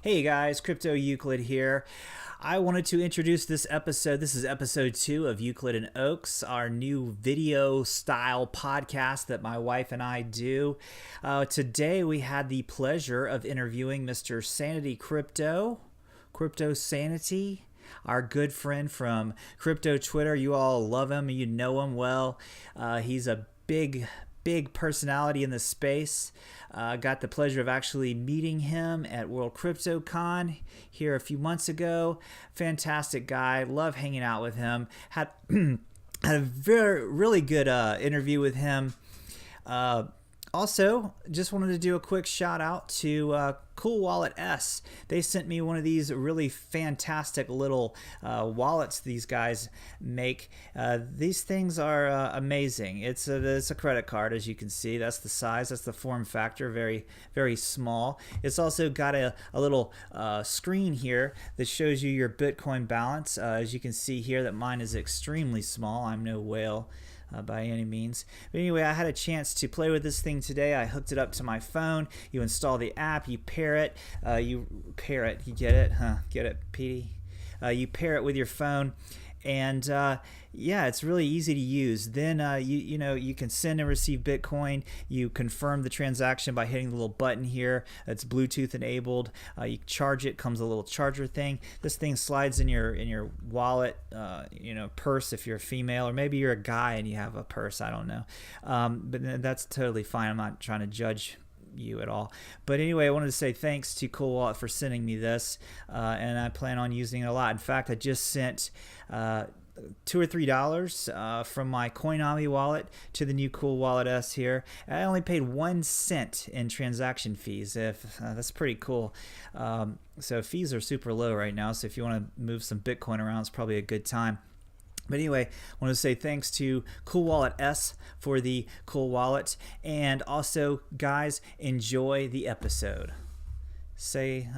Hey guys, Crypto Euclid here. I wanted to introduce this episode. This is episode 2 of Euclid and Oaks, our new video style podcast that my wife and I do. Today we had the pleasure of interviewing Mr. SanityCrypto, Crypto Sanity, our good friend from Crypto Twitter. You all love him, you know him well. He's a big personality in the space. Got the pleasure of actually meeting him at World Crypto Con here a few months ago. Fantastic guy. Love hanging out with him. Had a really good interview with him. Also, just wanted to do a quick shout out to Cool Wallet S. They sent me one of these really fantastic little wallets these guys make. These things are amazing. It's a credit card, as you can see. That's the size. That's the form factor. Very, very small. It's also got a little screen here that shows you your Bitcoin balance. As you can see here, that mine is extremely small. I'm no whale. By any means. But anyway, I had a chance to play with this thing today. I hooked it up to my phone. You install the app, you pair it. You get it? Huh? Get it, Petey? You pair it with your phone, and yeah, it's really easy to use. Then you can send and receive Bitcoin. You confirm the transaction by hitting the little button here. It's Bluetooth enabled. You charge it. Comes a little charger thing. This thing slides in your wallet, purse if you're a female, or maybe you're a guy and you have a purse. I don't know, but that's totally fine. I'm not trying to judge you at all. But anyway, I wanted to say thanks to Cool Wallet for sending me this, and I plan on using it a lot. In fact, I just sent $2 or $3 from my Coinami wallet to the new Cool Wallet S here. I only paid 1 cent in transaction fees. That's pretty cool. So fees are super low right now, so if you want to move some Bitcoin around, it's probably a good time. But anyway, I want to say thanks to Cool Wallet S for the Cool Wallet. And also, guys, enjoy the episode. Say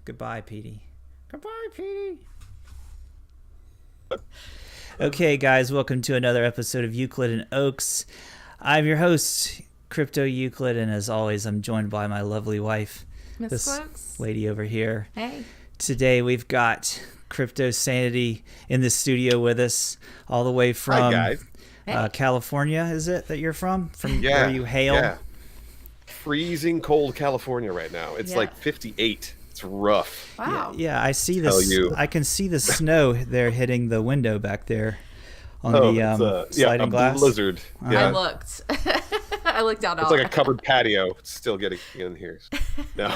goodbye, Petey. Goodbye, Petey. Okay, guys, welcome to another episode of Euclid and Oaks. I'm your host, Crypto Euclid, and as always, I'm joined by my lovely wife, this lady over here. Hey. Today, we've got Crypto Sanity in the studio with us, all the way from California. Is it that you're from? Where you hail? Yeah. Freezing cold California right now. It's like 58. It's rough. Wow. Yeah, I see this. I can see the snow there hitting the window back there on the sliding glass. Blizzard. Yeah. I looked. I looked out. It's like a covered patio. It's still getting in here. No.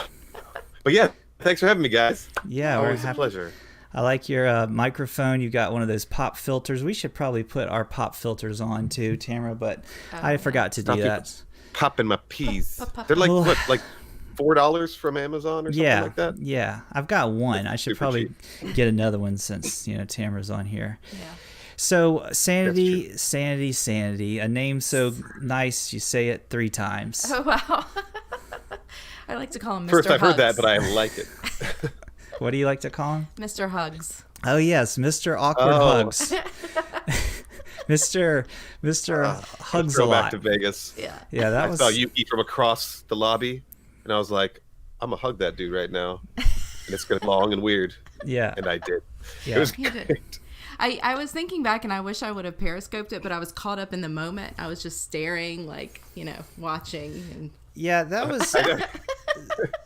But yeah, thanks for having me, guys. Yeah, always a pleasure. I like your microphone. You got one of those pop filters. We should probably put our pop filters on too, Tamara, but I forgot to do that. Popping my peas. They're like what, like $4 from Amazon or something like that? Yeah, I've got one. I should probably get another one since Tamara's on here. Yeah. So Sanity. A name so nice you say it 3 times. Oh wow. I like to call him Mr. First, I've Hugs. heard that, but I like it. What do you like to call him? Mr. Hugs. Oh yes, Mr. Awkward Hugs. Mr. Hugs a lot. Back to Vegas. Yeah, I saw Yuki from across the lobby, and I was like, I'm gonna hug that dude right now, and it's gonna be long and weird. Yeah, and I did. Yeah. It was great. I was thinking back, and I wish I would have periscoped it, but I was caught up in the moment. I was just staring, watching. And yeah, that was.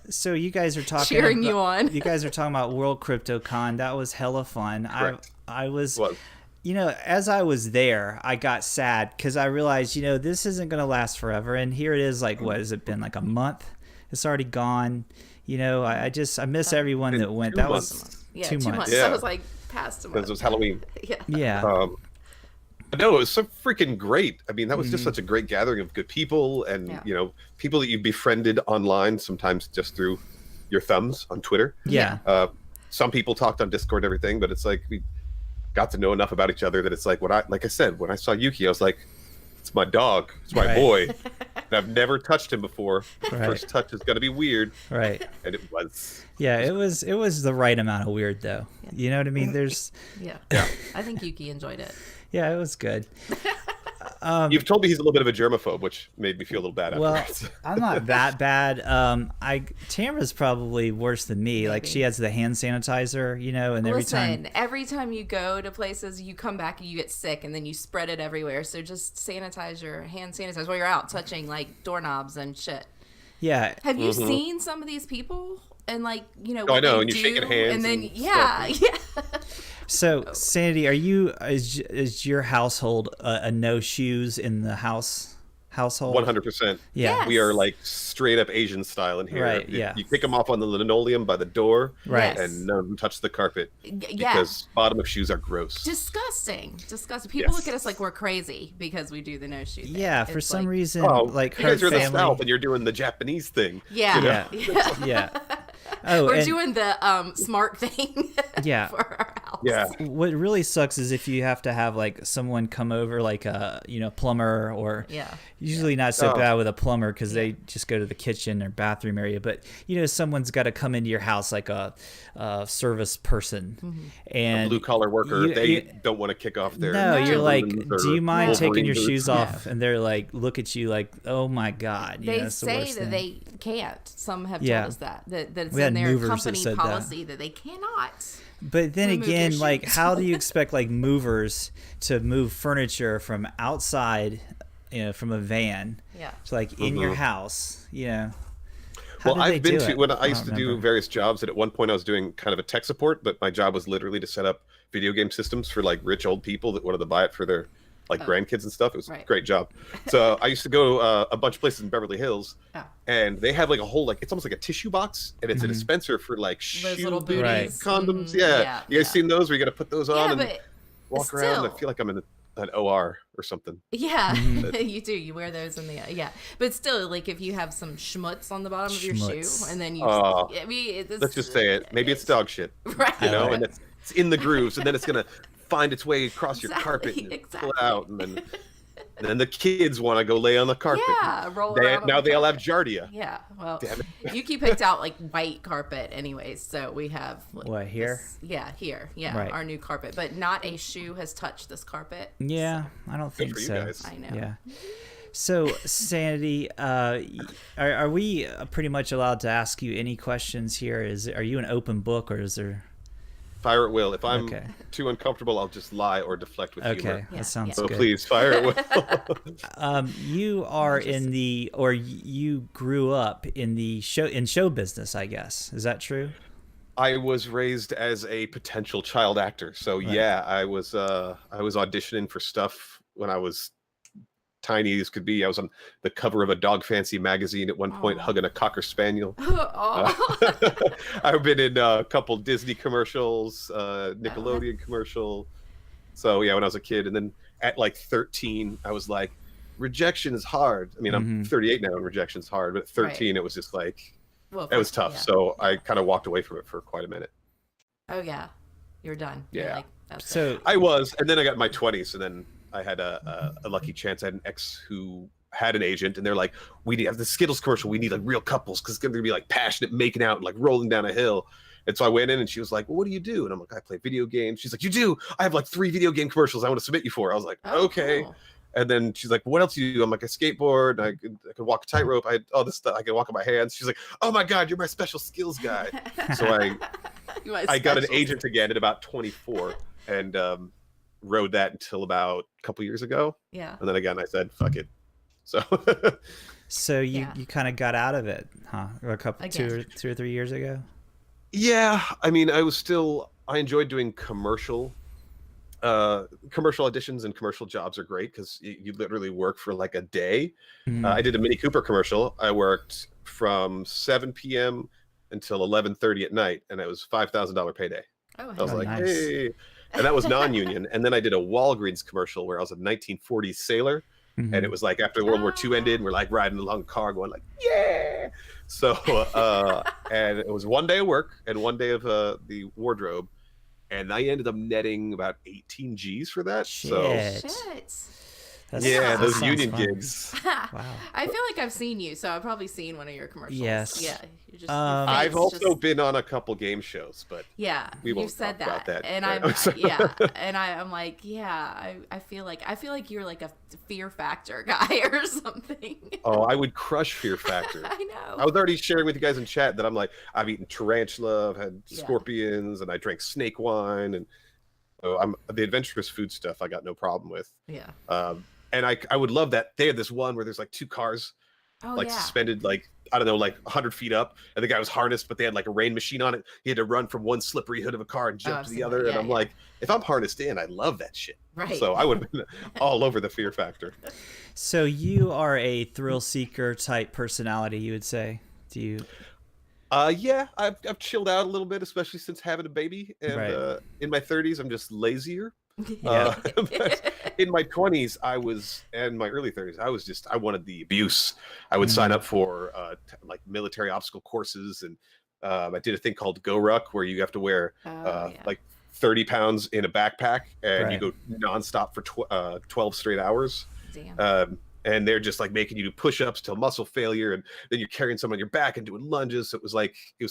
So you guys are talking cheering you on. You guys are talking about World Crypto Con. That was hella fun. I was. As I was there, I got sad because I realized, this isn't going to last forever. And here it is, what has it been, like a month? It's already gone. I miss everyone that went. That was 2 months. Yeah. That was like past a month. Because it was Halloween. Yeah. No, it was so freaking great. I mean, that was just such a great gathering of good people and, people that you befriended online, sometimes just through your thumbs on Twitter. Yeah. Some people talked on Discord and everything, but it's like we got to know enough about each other that it's like, when I saw Yuki, I was like, it's my dog. It's my boy. And I've never touched him before. First touch is going to be weird. Right. And it was. Yeah, it was the right amount of weird, though. Yeah. You know what I mean? There's. Yeah. I think Yuki enjoyed it. Yeah, it was good. You've told me he's a little bit of a germaphobe, which made me feel a little bad Well, afterwards. I'm not that bad. Tamara's probably worse than me. Maybe. Like she has the hand sanitizer, and every time you go to places, you come back and you get sick, and then you spread it everywhere. So just hand sanitize while you're out touching like doorknobs and shit. Yeah. Have you seen some of these people? And like, Oh, I know, and you're shaking hands. And then, yeah. So, Sanity, is your household a no shoes in the household? 100%. Yeah. Yes. We are like straight up Asian style in here. Right, yeah. You pick them off on the linoleum by the door. Right. And none of them touch the carpet. Yeah. Because bottom of shoes are gross. Disgusting. People look at us like we're crazy because we do the no shoe thing. Yeah, for some reason, like you her guys are in the family. South and you're doing the Japanese thing. Yeah. Yeah. Oh, we're doing the smart thing. Yeah. For our house. Yeah. What really sucks is if you have to have like someone come over, like a plumber, or usually not so bad with a plumber because they just go to the kitchen or bathroom area, but someone's got to come into your house like a service person, and a blue collar worker. They don't want to kick off their. You're like, do you mind taking your boots? shoes off? And they're like, look at you like, oh my god. They say that they can't. Some have told us that it's We had in their movers that company said policy that they cannot. But then remove again, your like, shoes. how do you expect like movers to move furniture from outside, from a van, to like in your house, How Well, did they I've been do to it? when I used to don't do remember. various jobs, and at one point I was doing kind of a tech support, but my job was literally to set up video game systems for like rich old people that wanted to buy it for their like grandkids and stuff. It was a great job. So I used to go a bunch of places in Beverly Hills, and they have like a whole it's almost like a tissue box, and it's a dispenser for like Those shoe little booties, booties. condoms. Mhm. Yeah. You guys seen those where you got to put those on and but walk around? I still. feel like I'm in an OR or something. Yeah, you do. You wear those in the but still, like if you have some schmutz on the bottom of your shoe, and then you, I mean, Let's just say it. Maybe it's dog shit, right? and it's in the grooves, and then it's gonna find its way across your carpet and pull it out, and then the kids want to go lay on the carpet. Yeah, roll around. Now they all have giardia. Yeah, well, Damn it. Yuki picked out like white carpet, anyways. So we have What, here? Here, Right. our new carpet, but not a shoe has touched this carpet. Yeah, I don't think for you so. guys. I know. Yeah. So, Sanity, are we pretty much allowed to ask you any questions here? Are you an open book, or is there? Fire at will. If I'm Okay. too uncomfortable, I'll just lie or deflect with Okay, humor. that sounds So good. please, fire at will. You are you grew up in the show business, I guess. Is that true? I was raised as a potential child actor, so yeah, I was auditioning for stuff when I was tiny as could be. I was on the cover of a dog fancy magazine at one point, hugging a cocker spaniel. I've been in a couple Disney commercials, Nickelodeon commercial. So yeah, when I was a kid, and then at like 13, I was like, rejection is hard. I mean, I'm 38 now, and rejection's hard, but at 13, it was just like, it was tough. Yeah. So I kind of walked away from it for quite a minute. Oh yeah, you're done. Yeah. You're like, that's So it. I was, and then I got in my 20s, and then I had a lucky chance. I had an ex who had an agent, and they're like, we need the Skittles commercial. We need like real couples because it's going to be like passionate making out and like rolling down a hill. And so I went in, and she was like, well, what do you do? And I'm like, I play video games. She's like, you do? I have like 3 video game commercials I want to submit you for. I was like, okay. Cool. And then she's like, what else do you do? I'm like, I skateboard. I could walk a tightrope. I had all this stuff. I could walk on my hands. She's like, oh my God, you're my special skills guy. So I got an agent again at about 24, and rode that until about a couple years ago. Yeah. And then again, I said, fuck it. So So you kind of got out of it, huh? Or a couple, Again. 2 or 3 years ago. yeah, I mean, I enjoyed doing commercial auditions, and commercial jobs are great because you literally work for like a day. I did a Mini Cooper commercial. I worked from 7 p.m. until 11:30 at night, and it was $5,000 payday. Oh, I was like, nice. hey. And that was non-union. And then I did a Walgreens commercial where I was a 1940s sailor. And it was like after World War II ended, we're like riding along the car going like, yeah. So, and it was one day of work and one day of the wardrobe. And I ended up netting about 18 G's for that. Shit. So shit. Yeah, that those sounds union fun. gigs. Wow. I feel like I've seen you, so I've probably seen one of your commercials. Yes. Yeah. You're just, I've also been on a couple game shows, but yeah, we won't you've said talk about that. and Right? I'm like, yeah, I feel like you're like a Fear Factor guy or something. Oh, I would crush Fear Factor. I know. I was already sharing with you guys in chat that I'm like, I've eaten tarantula, I've had scorpions, and I drank snake wine, and so I'm the adventurous food stuff. I got no problem with. Yeah. And I would love that. They had this one where there's like 2 cars, suspended, like, I don't know, like 100 feet up, and the guy was harnessed, but they had like a rain machine on it. He had to run from one slippery hood of a car and jump to the other. And I'm like, if I'm harnessed in, I love that shit. Right. So I would have been all over the Fear Factor. So you are a thrill seeker type personality, you would say? Do you? Yeah, I've chilled out a little bit, especially since having a baby. And in my 30s, I'm just lazier. In my 20s, and my early 30s, I wanted the abuse. I would sign up for like military obstacle courses, and I did a thing called Go Ruck, where you have to wear like 30 pounds in a backpack, and you go nonstop for 12 straight hours. Damn. And they're just like making you do push-ups till muscle failure, and then you're carrying someone on your back and doing lunges. So it was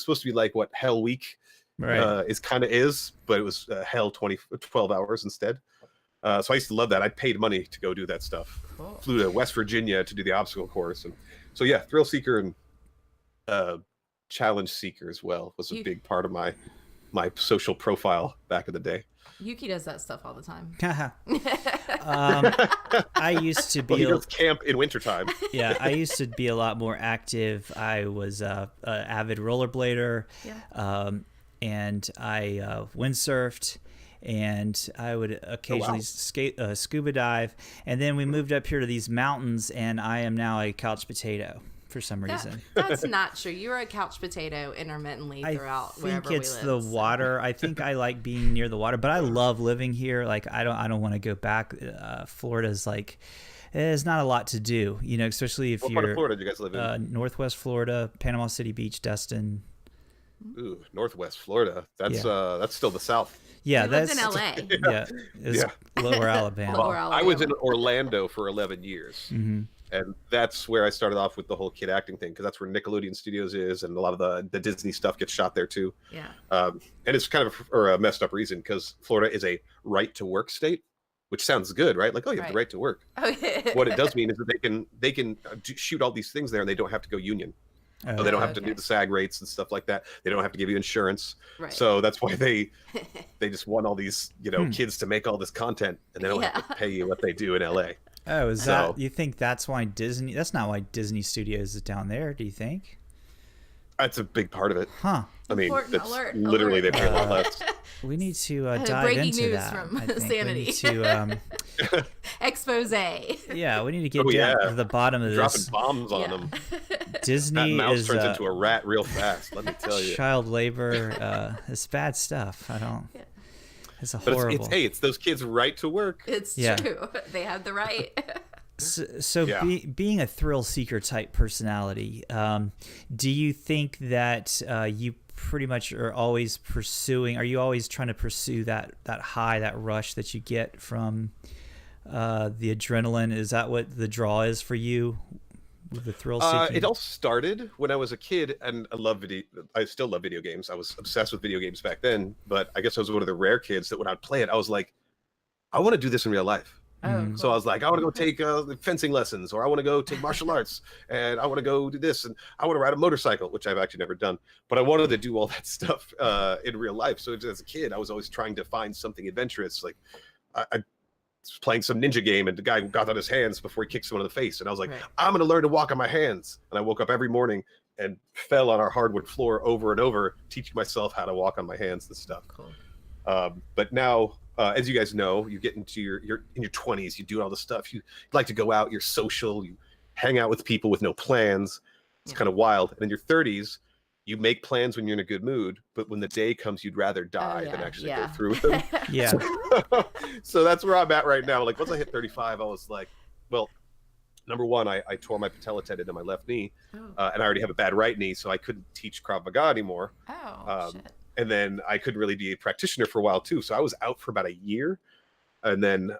supposed to be like what Hell Week is, but it was hell 12 hours instead. So I used to love that. I paid money to go do that stuff. Cool. Flew to West Virginia to do the obstacle course, and so yeah, Thrill Seeker and Challenge Seeker as well was a big part of my social profile back in the day. Yuki does that stuff all the time. I used to be he goes camp in wintertime. Yeah, I used to be a lot more active. I was a avid rollerblader, and I windsurfed, and I would occasionally scuba dive. And then we moved up here to these mountains, and I am now a couch potato for some reason. That's not true. You're a couch potato intermittently throughout wherever we live. I think it's the water. I think I like being near the water, but I love living here. Like I don't want to go back. Florida's like, there's not a lot to do, especially if what you're. What part of Florida do you guys live in? Northwest Florida, Panama City Beach, Destin. Ooh, Northwest Florida. That's still the South. Yeah, that's in LA. Yeah, it's lower Alabama. I was in Orlando for 11 years. Mm-hmm. And that's where I started off with the whole kid acting thing, because that's where Nickelodeon Studios is, and a lot of the Disney stuff gets shot there too. Yeah. And it's kind of for a messed up reason, because Florida is a right to work state, which sounds good, right? Like, oh, you have the right to work. What it does mean is that they can shoot all these things there, and they don't have to go union. So they don't have to do the SAG rates and stuff like that. They don't have to give you insurance. Right. So that's why they just want all these kids to make all this content, and they don't have to pay you what they do in LA. Oh, that you think that's why Disney? That's not why Disney Studios is down there. Do you think? That's a big part of it. Huh? I mean, that's literally they pay a lot less. We need to dive into that. Breaking news from Sanity. To expose. Yeah, we need to get down to the bottom of this. Dropping bombs on them. Disney that mouse is turns into a rat real fast. Let me tell you. Child labor. It's bad stuff. I don't. Yeah. It's horrible. It's those kids' right to work. It's true. They have the right. So being a thrill seeker type personality, do you think that you pretty much are always pursuing? Are you always trying to pursue that high, that rush that you get from the adrenaline? Is that what the draw is for you? The thrill seeking? It all started when I was a kid, and I still love video games. I was obsessed with video games back then, but I guess I was one of the rare kids that when I'd play it, I was like, I want to do this in real life. Cool. So I was like, I want to go take fencing lessons, or I want to go take martial arts, and I want to go do this, and I want to ride a motorcycle, which I've actually never done. But I wanted to do all that stuff in real life. So as a kid, I was always trying to find something adventurous. Like I was playing some ninja game, and the guy got on his hands before he kicked someone in the face, and I was like, I'm going to learn to walk on my hands. And I woke up every morning and fell on our hardwood floor over and over, teaching myself how to walk on my hands and stuff. Cool. But now, as you guys know, you get into you're in your 20s, you do all this stuff. You like to go out, you're social, you hang out with people with no plans. It's kind of wild. And in your 30s, you make plans when you're in a good mood, but when the day comes, you'd rather die than actually go through with them. So that's where I'm at right now. Like once I hit 35, I was like, well, number one, I tore my patella tendon in my left knee, and I already have a bad right knee, so I couldn't teach Krav Maga anymore. Shit. And then I couldn't really be a practitioner for a while too. So I was out for about a year, and then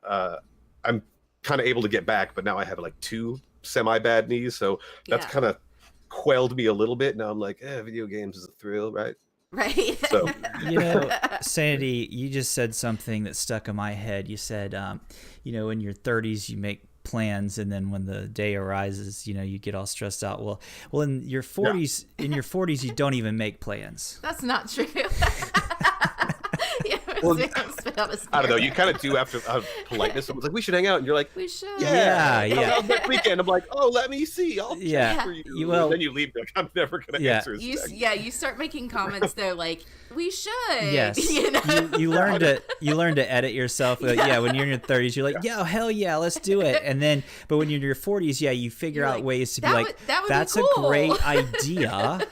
I'm kind of able to get back, but now I have like 2 semi-bad knees, so that's Yeah. kind of quelled me a little bit. Now I'm like, video games is a thrill, right? Right. So Sanity, you just said something that stuck in my head. You said, in your 30s you make plans, and then when the day arises, you get all stressed out. Well, in your 40s, you don't even make plans. That's not true. Well, I don't know. You kind of do after politeness. Someone's like, "We should hang out," and you're like, We should. Yeah. Next weekend, I'm like, "Oh, let me see. I'll check for you." Well, then you leave. Like, I'm never gonna answer his text. You start making comments though, like we should. Yes. You learn to edit yourself. When you're in your 30s, you're like, "Yo, hell yeah, let's do it." And then, but when you're in your 40s, you figure out ways to be like, "That's a great idea."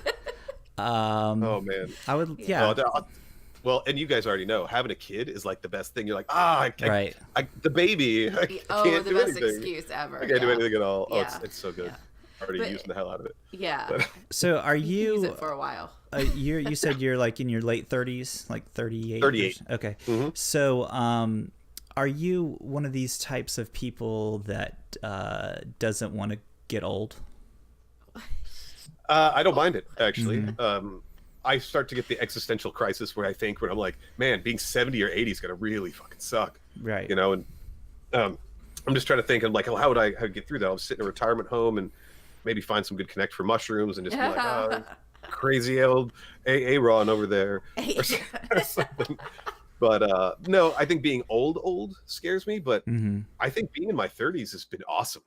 Oh man, I would. Well, and you guys already know, having a kid is like the best thing. You're like, the baby. I can't the do best anything. excuse ever. I can't do anything at all. Yeah. Oh, it's so good. Yeah. Already using the hell out of it. Yeah. But, so are You you? use it for a while. You said you're like in your late 30s, like 38. 38. Okay. Mm-hmm. So, are you one of these types of people that doesn't want to get old? I don't mind it, actually. Mm-hmm. I start to get the existential crisis where I'm like, man, being 70 or 80 is gonna really fucking suck, Right? And I'm just trying to think. I'm like, how would I get through that? I'll sit in a retirement home and maybe find some good connect for mushrooms and just be like, crazy old Aaron over there or something. But no, I think being old scares me. But I think being in my 30s has been awesome.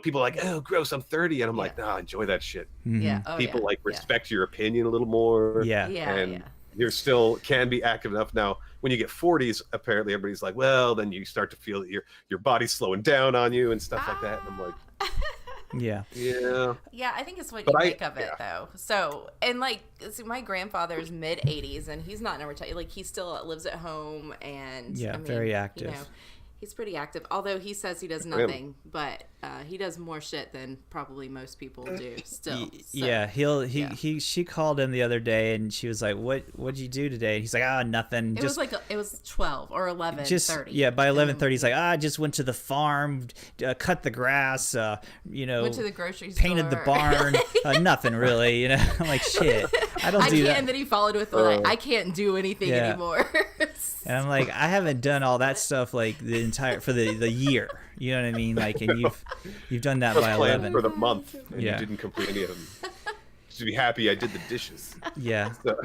People are like, oh, gross, I'm 30. And I'm like, nah, enjoy that shit. Yeah. People respect your opinion a little more. Yeah. And you're still can be active enough. Now, when you get 40s, apparently everybody's like, well, then you start to feel that your body's slowing down on you and stuff like that. And I'm like, Yeah. Yeah, I think it's what you make of it, though. So, and my grandfather's mid 80s, and he's not in a retirement. Like, he still lives at home, and very active. He's pretty active. Although he says he does nothing, but he does more shit than probably most people do. Still, She called him the other day, and she was like, "What'd you do today?" And he's like, nothing. It was 12 or 11:30. By 11:30, he's like, I just went to the farm, cut the grass, went to the grocery store, painted the barn, nothing really. I'm like, shit, I don't do that. And then he followed with I can't do anything anymore. And I'm like, I haven't done all that stuff like the year. You know what I mean? Like, and you've done that by 11 for the month, and you didn't complete any of them. Just be happy I did the dishes. Yeah. So,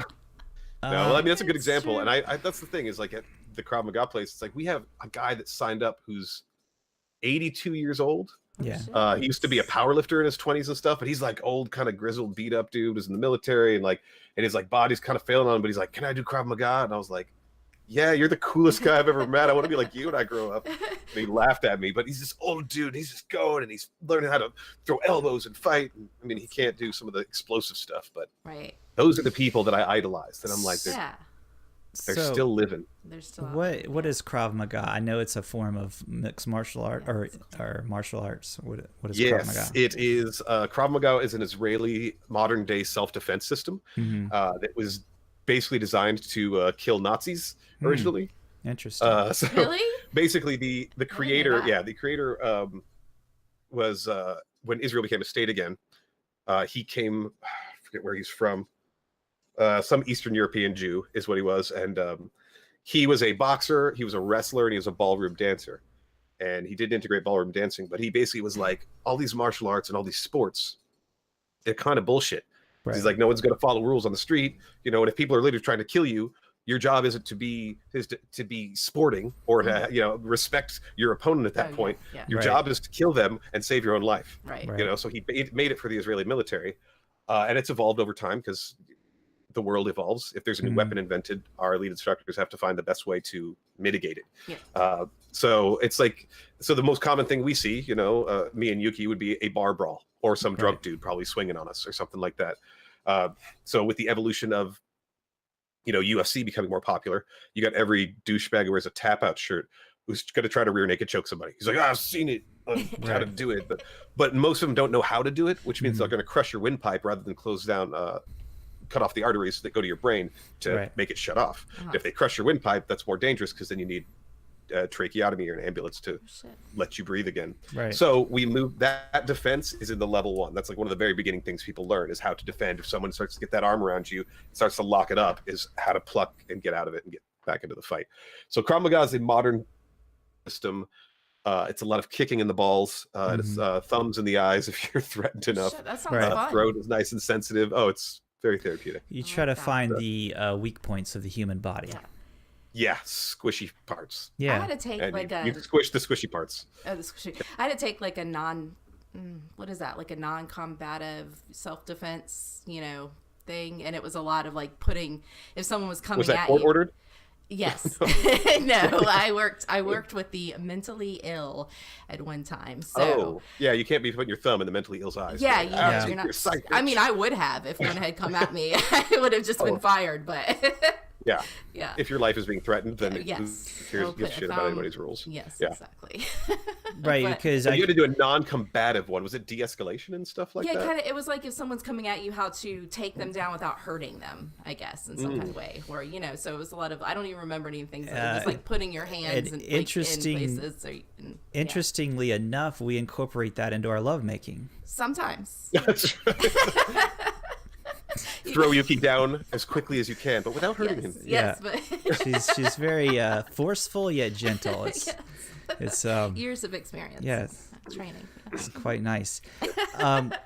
no, I mean that's a good example, true. And I that's the thing is like at the Krav Maga place, it's like we have a guy that signed up who's 82 years old. Yeah. He used to be a power lifter in his 20s and stuff, but he's like old, kind of grizzled, beat up dude, was in the military, and his body's kind of failing on him, but he's like, can I do Krav Maga? And I was like, yeah, you're the coolest guy I've ever met. I want to be like you when I grow up. And he laughed at me, but he's this old dude. He's just going, and he's learning how to throw elbows and fight. And, I mean, he can't do some of the explosive stuff, but those are the people that I idolize. And I'm like, they're still living. They're still what is Krav Maga? I know it's a form of mixed martial art or martial arts. What is Krav Maga? Yes, it is. Krav Maga is an Israeli modern day self-defense system that was basically designed to kill Nazis originally. Interesting. So really? Basically, the creator, the creator was when Israel became a state again. He came, I forget where he's from. Some Eastern European Jew is what he was, and he was a boxer, he was a wrestler, and he was a ballroom dancer. And he did integrate ballroom dancing, but he basically was like, all these martial arts and all these sports, they're kind of bullshit. Right. He's like, no one's going to follow rules on the street, and if people are literally trying to kill you, your job isn't to be sporting or to respect your opponent at that point. Yeah. Your job is to kill them and save your own life. Right. So he made it for the Israeli military, and it's evolved over time because the world evolves. If there's a new weapon invented, our lead instructors have to find the best way to mitigate it. Yeah. So it's like, the most common thing we see, me and Yuki, would be a bar brawl or some drunk dude probably swinging on us or something like that. So with the evolution of UFC becoming more popular, you got every douchebag who wears a tap out shirt who's going to try to rear naked choke somebody. He's like, I've seen it, how to do it, but most of them don't know how to do it, which means they're going to crush your windpipe rather than close down, cut off the arteries that go to your brain to make it shut off. If they crush your windpipe, that's more dangerous because then you need tracheotomy or an ambulance to let you breathe again. Right. So we moved that defense is in the level 1. That's like one of the very beginning things people learn is how to defend. If someone starts to get that arm around you, starts to lock it up, is how to pluck and get out of it and get back into the fight. So Krav Maga is a modern system. It's a lot of kicking in the balls. It's thumbs in the eyes if you're threatened enough. Shit, that sounds fun. Throat is nice and sensitive. Oh, it's very therapeutic. You try to find the weak points of the human body. Yeah, squishy parts. I had to take and you squish the squishy parts. Oh, the squishy. I had to take like a what is that? Like a non-combative self-defense, thing, and it was a lot of like putting if someone was coming was that at court you. Ordered? Yes. No, I worked with the mentally ill at one time. So yeah, you can't be putting your thumb in the mentally ill's eyes. Yeah, like, you're not. I mean, I would have if one had come at me. I would have just been fired. But yeah. If your life is being threatened, then yes, who gives a shit about anybody's rules? Yes, exactly. Right, because you had to do a non-combative one. Was it de-escalation and stuff like that? Yeah, kind of. It was like if someone's coming at you, how to take them down without hurting them, I guess, in some kind of way. Or so it was a lot of. I don't even remember any things. It was like putting your hands in places. So interestingly enough, we incorporate that into our lovemaking. Sometimes. That's right. Throw Yuki down as quickly as you can, but without hurting him. Yes, but she's very forceful yet gentle. It's years of experience. Yes, training. It's quite nice.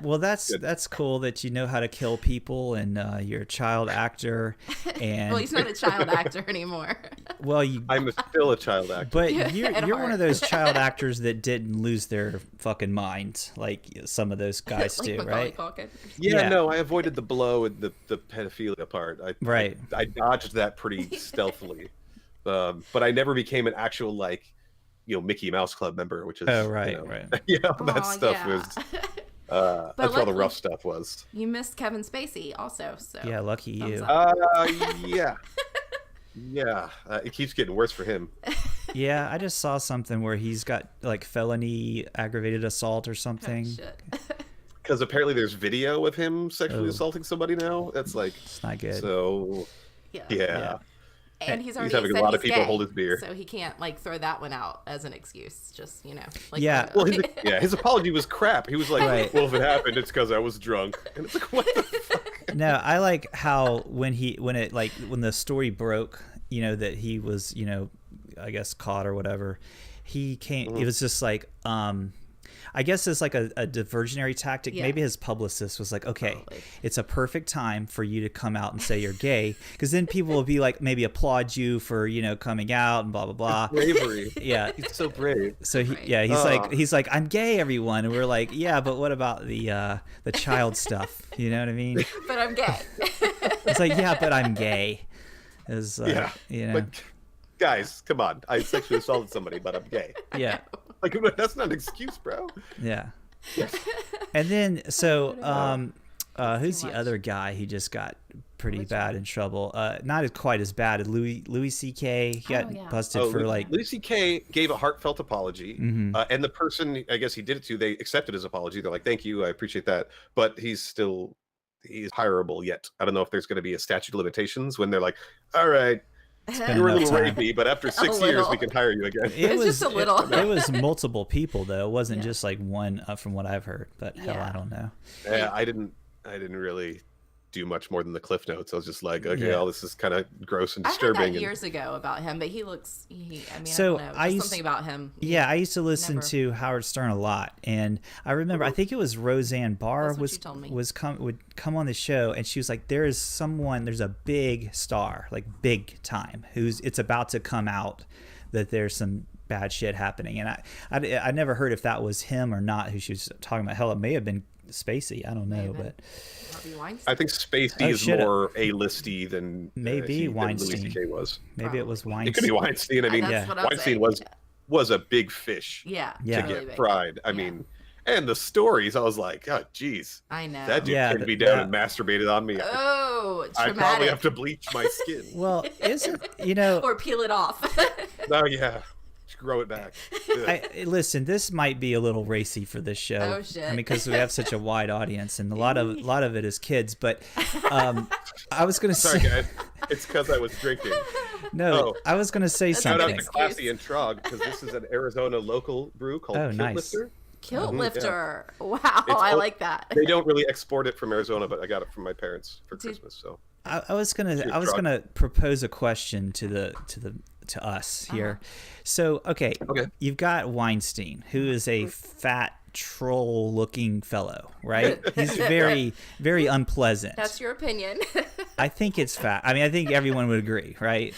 Well, that's cool that you know how to kill people, and you're a child actor. And well, he's not a child actor anymore. Well, I'm still a child actor. But you're one of those child actors that didn't lose their fucking minds like some of those guys like do, Macaulay right? Culkin. Yeah, no, I avoided the blow and the pedophilia part. I dodged that pretty stealthily, but I never became an actual Mickey Mouse Club member, which is right. That stuff was that's where the rough stuff was. You missed Kevin Spacey also, so yeah, lucky you. Yeah, it keeps getting worse for him. Yeah, I just saw something where he's got like felony aggravated assault or something. Oh, shit. Because apparently there's video of him sexually assaulting somebody now. That's like it's not good. So yeah. And he's already having said a lot of he's people gay, hold his beer, so he can't throw that one out as an excuse. Just Well, his apology was crap. He was like, "Well, if it happened, it's because I was drunk." And it's like, what the fuck? No, I like how when the story broke, that he was, I guess caught or whatever. He came. It was just like, I guess it's like a diversionary tactic. Yeah. Maybe his publicist was like, okay, it's a perfect time for you to come out and say you're gay, because then people will be like, maybe applaud you for coming out and blah blah blah. Bravery. Yeah, he's so brave. So he's like I'm gay, everyone, and we're like, yeah, but what about the child stuff? You know what I mean? But I'm gay. It's like, yeah, but I'm gay. But guys, come on! I sexually assaulted somebody, but I'm gay. Yeah. Like, that's not an excuse, bro. Yeah. And then, so, who's the other guy who just got pretty bad in trouble? Not quite as bad as Louis CK. He got busted for Louis CK gave a heartfelt apology, Mm-hmm. And the person, I guess he did it to, they accepted his apology. They're like, "Thank you, I appreciate that," but he's hireable yet. I don't know if there's going to be a statute of limitations when they're like, "All right, you were a little rapey, but after 6 years we can hire you again." It was just a little. It was multiple people though. It wasn't just like one, from what I've heard. But hell, I don't know. Yeah, I didn't really do much more than the cliff notes. I was just like, okay, this is kind of gross and disturbing. I heard that years ago about him, but I don't know. Something about him. Yeah, I used to listen to Howard Stern a lot, and I remember, I think it was Roseanne Barr would come on the show, and she was like, there's a big star, like big time, it's about to come out that there's some bad shit happening. And I never heard if that was him or not who she was talking about. Hell, it may have been Spacey. I don't know, but I think Spacey is more A-listy than maybe Weinstein. Louis CK was. Maybe it was Weinstein. It could be Weinstein. I mean, Weinstein was a big fish. Yeah. To get fried. I mean, and the stories, I was like, oh, geez. I know. That dude turned me down and masturbated on me. Oh, I probably have to bleach my skin. Well, isn't or peel it off. Oh yeah. Grow it back. Listen, this might be a little racy for this show. Oh shit! I mean, because we have such a wide audience, and a lot of it is kids. But I was gonna say, guys. It's because I was drinking. No, I was going to say Shout something. out to Classy and Trog, because this is an Arizona local brew called Kilt nice. Lifter. Kilt Lifter. Yeah. Wow, I like that. They don't really export it from Arizona, but I got it from my parents for Christmas. So I was gonna propose a question to us here. So okay, you've got Weinstein, who is a fat troll-looking fellow, right? He's very, very unpleasant. That's your opinion. I think it's fat. I mean, I think everyone would agree, right?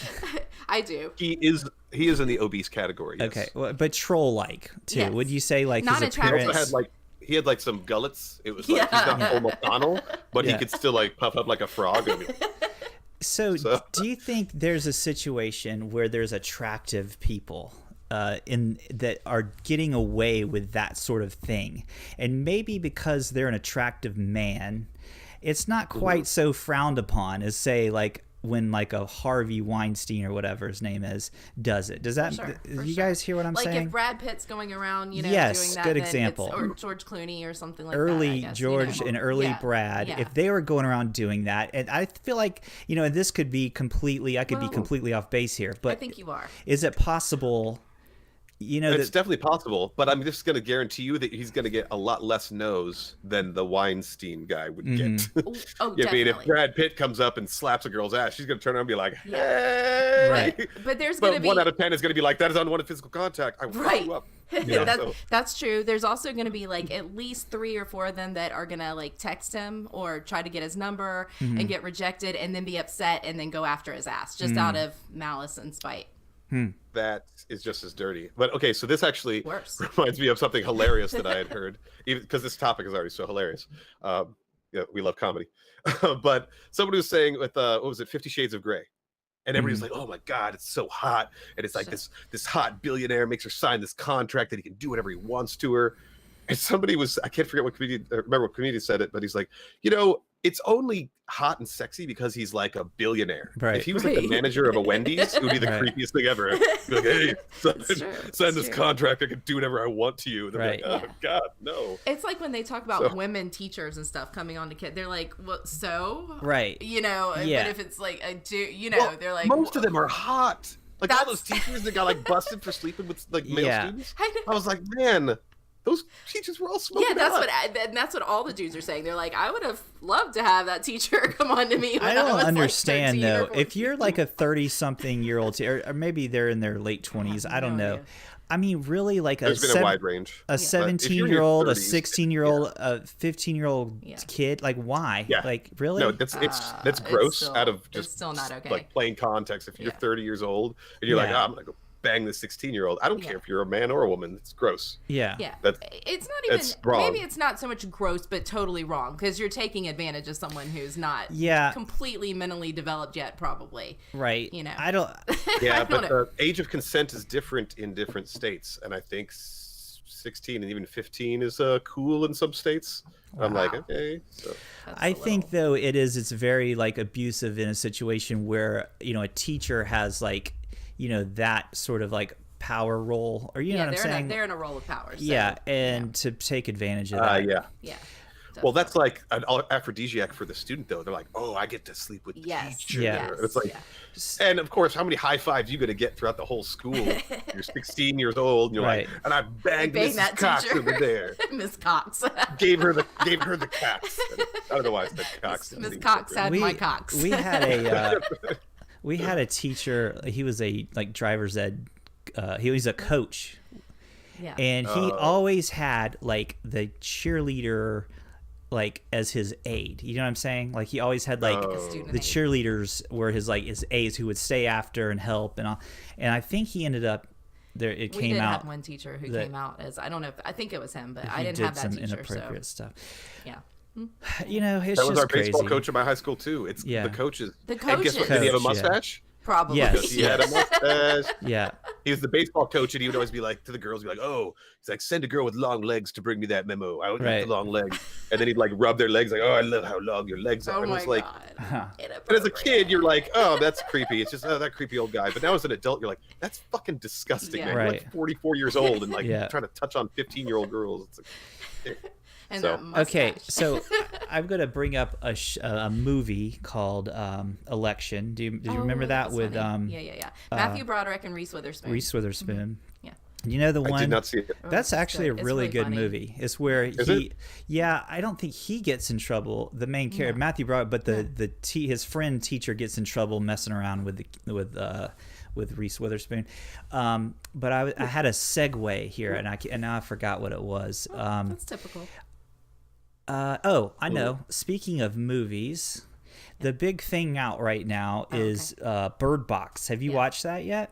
I do. He is in the obese category. Yes. Okay, well, but troll-like too. Yes. Would you say like Not his appearance? He had like some gullets. It was like he's not Paul McConnell, but he could still like puff up like a frog. So, do you think there's a situation where there's attractive people in that are getting away with that sort of thing, and maybe because they're an attractive man, it's not quite so frowned upon as, say, like when like a Harvey Weinstein or whatever his name is does it? Does that you guys hear what I'm saying? Like if Brad Pitt's going around, doing that, good example. or George Clooney or something like early that. George and early Brad, if they were going around doing that, and I feel like and this could be completely, I could be completely off base here, but I think you are. Is it possible? It's definitely possible, but I'm just going to guarantee you that he's going to get a lot less no's than the Weinstein guy would get. Oh, I mean, if definitely. Brad Pitt comes up and slaps a girl's ass, she's going to turn around and be like, "Hey!" Right. But there's going to be 1 out of 10 is going to be like, "That is unwanted physical contact. I will fuck you up." That's true. There's also going to be like at least 3 or 4 of them that are going to like text him or try to get his number and get rejected and then be upset and then go after his ass just out of malice and spite. That is just as dirty. But okay, so this actually reminds me of something hilarious that I had heard, because this topic is already so hilarious. We love comedy. But somebody was saying with what was it, 50 Shades of Grey, and everybody's like, "Oh my God, it's so hot!" And it's like this hot billionaire makes her sign this contract that he can do whatever he wants to her. And somebody was, I can't forget what comedian, remember what comedian said it, but he's like, it's only hot and sexy because he's like a billionaire. Right. If he was like the manager of a Wendy's, it would be the creepiest thing ever. Be like, "Hey, sign this contract. I can do whatever I want to you." And they're like, "Oh God, no." It's like when they talk about women teachers and stuff coming on to kids. They're like, "What? So?" Right. But if it's like a dude, they're like, most of them are hot. Like all those teachers that got like busted for sleeping with like male students. I was like, man. Those teachers were all smoking. Yeah, that's what all the dudes are saying. They're like, I would have loved to have that teacher come on to me. When I don't understand like though. If you're like a 30-something-year-old, or maybe they're in their late 20s, I don't know. I mean, really, like there's been a wide range. A 17-year-old, a 16-year-old, a 15-year-old kid. Like, why? Yeah. Like, really? No, that's gross. Out of just still not okay. Like plain context. If you're 30 years old and you're like, I'm gonna go bang this 16-year-old. I don't care if you're a man or a woman. It's gross. Yeah. It's not even. Maybe it's not so much gross, but totally wrong, because you're taking advantage of someone who's not completely mentally developed yet, probably. Right. I don't. Yeah, but the age of consent is different in different states, and I think 16 and even 15 is cool in some states. Wow. I'm like, okay. So. I think though it's very like abusive in a situation where a teacher has like. That sort of like power role, or know what I'm saying? They're in a role of power. So, to take advantage of that. Yeah. Definitely. Well, that's like an aphrodisiac for the student, though. They're like, "Oh, I get to sleep with the teacher." Yeah. It's like, and of course, how many high fives you going to get throughout the whole school? You're 16 years old, and you're like, and I banged Mrs. Cox over there. Miss Cox gave her the Cox. I don't know why I said Cox. Miss Cox had my Cox. We had a. We had a teacher. He was a driver's ed. He was a coach, and he always had like the cheerleader, like as his aide. You know what I'm saying? Like he always had like the cheerleaders were his aides who would stay after and help and all. And I think he ended up there. We did have one teacher who came out as, I don't know. I think it was him, but I didn't have that teacher. Inappropriate stuff. Yeah. It's that was our crazy. baseball coach at my high school too. It's the coaches. The coaches. And guess what? Did he have a mustache? Probably. Yes. He had a mustache. Yeah. He was the baseball coach, and he would always be like to the girls, "Oh, he's like, send a girl with long legs to bring me that memo. I would like the long legs." And then he'd like rub their legs, like, "Oh, I love how long your legs are." Oh and my it's like, God. And as a kid, you're like, "Oh, that's creepy." It's just that creepy old guy. But now as an adult, you're like, "That's fucking disgusting, man." You're like 44 years old and like trying to touch on 15-year-old girls. It's like, And So- that mustache. Okay, so I'm gonna bring up a movie called Election. Did you remember that that's with funny. Matthew Broderick and Reese Witherspoon. Reese Witherspoon? Yeah. You know the one. I did not see it. That's it's actually good. a It's really really good funny. movie. It's where Is he, it? yeah, I don't think he gets in trouble. The main character, Matthew Broderick, but his friend teacher gets in trouble messing around with Reese Witherspoon. But I had a segue here, and now I forgot what it was. That's typical. I know. Speaking of movies, the big thing out right now is Bird Box. Have you watched that yet?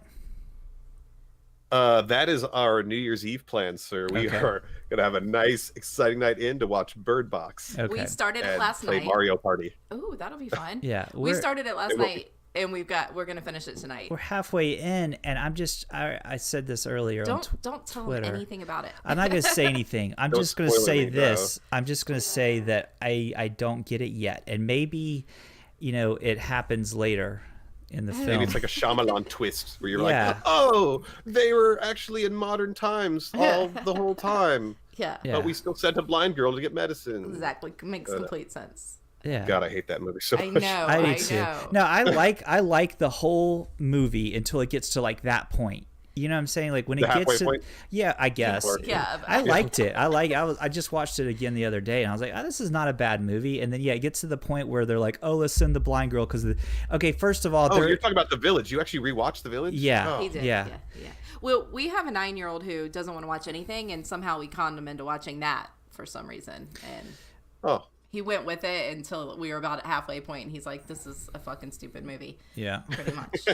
That is our New Year's Eve plan, sir. We are gonna have a nice, exciting night in to watch Bird Box. Okay. We started it And last play night. Mario Party. Ooh, that'll be fun. Yeah, we started it last will night, and we're gonna finish it tonight. We're halfway in, and I said this earlier. Don't tell Twitter. them anything about it. I'm not going to say anything. I'm Don't just going to spoil say anything, this. I'm just going to say that I don't get it yet, and maybe, it happens later in the film. Maybe it's like a Shyamalan twist where you're Yeah. like, oh, they were actually in modern times the whole time, Yeah. Yeah. but we still sent a blind girl to get medicine. Exactly. Makes complete sense. Yeah. God, I hate that movie so I much. know. I do too. know. No, I like the whole movie until it gets to like that point. You know what I'm saying? Like when it The gets halfway to, point? yeah, I guess. Yeah. I liked it. I just watched it again the other day, and I was like, this is not a bad movie. And then it gets to the point where they're like, oh, let's send the blind girl because okay, first of all, Oh, you're talking about The Village. You actually rewatched The Village? Yeah. Oh. He did. Yeah. Yeah. Well, we have a 9-year-old who doesn't want to watch anything, and somehow we conned him into watching that for some reason. And Oh. he went with it until we were about at halfway point, and he's like, this is a fucking stupid movie. yeah. Pretty much.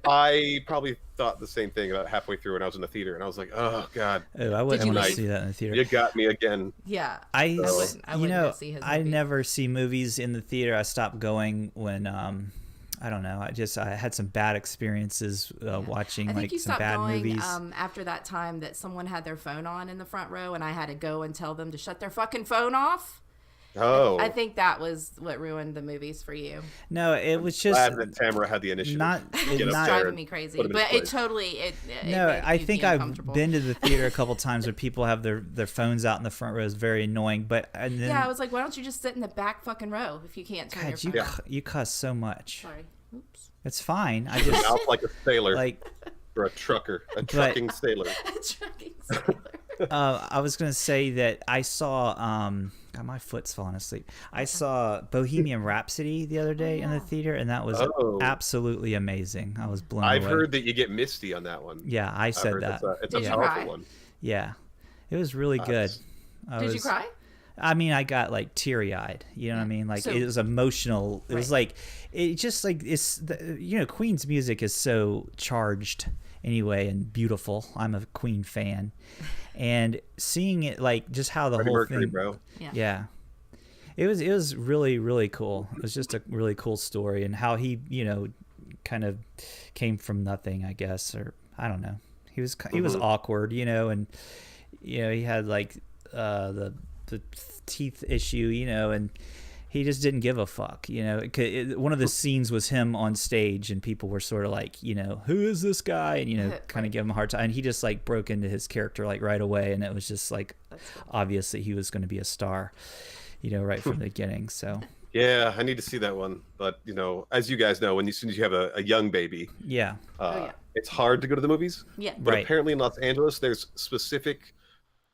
I probably thought the same thing about halfway through when I was in the theater, and I was like, oh, God, Oh, I wouldn't you want to leave? see that in the theater. you got me again. Yeah. I wouldn't go see his I movie. never see movies in the theater. I stopped going when I don't know. I had some bad experiences watching I think like you some stopped bad going movies. after that time that someone had their phone on in the front row, and I had to go and tell them to shut their fucking phone off. Oh. I think that was what ruined the movies for you. No, it was just Glad that Tamara had the initiative. not. to It, get up It's not there driving and me crazy, put 'em in but place. it no, made I you think feel I've uncomfortable. been to the theater a couple times where people have their phones out in the front row. It's very annoying. But and then, Yeah, I was like, why don't you just sit in the back fucking row if you can't turn God, your you phone? you cuss so much. Sorry. Oops. It's fine. I just Mouth like a sailor like. or a trucker, a trucking sailor. Trucking sailor. I was gonna say that I saw. God, my foot's falling asleep. I saw Bohemian Rhapsody the other day in the theater, and that was Oh. absolutely amazing. I was blown I've away. heard that you get misty on that one. Yeah, I I've said heard that. It's a Did you powerful cry? one. Yeah, it was really good. Did you cry? I mean, I got like teary eyed. You know what I mean? Like So- it was emotional. It was Right. like it just like Queen's music is so charged anyway and beautiful. I'm a Queen fan, and seeing it like just how the Freddie whole Mercury, thing. bro. Yeah. It was really, really cool. It was just a really cool story, and how he, kind of came from nothing, I guess, or I don't know. He was awkward, and he had like the teeth issue, and he just didn't give a fuck, One of the scenes was him on stage, and people were sort of like, who is this guy, and kind of give him a hard time. And he just like broke into his character like right away, and it was just like obvious that he was going to be a star. Right from the beginning. So Yeah, I need to see that one. But as you guys know, as soon as you have a young baby, yeah, it's hard to go to the movies. Yeah. But Right. apparently in Los Angeles, there's specific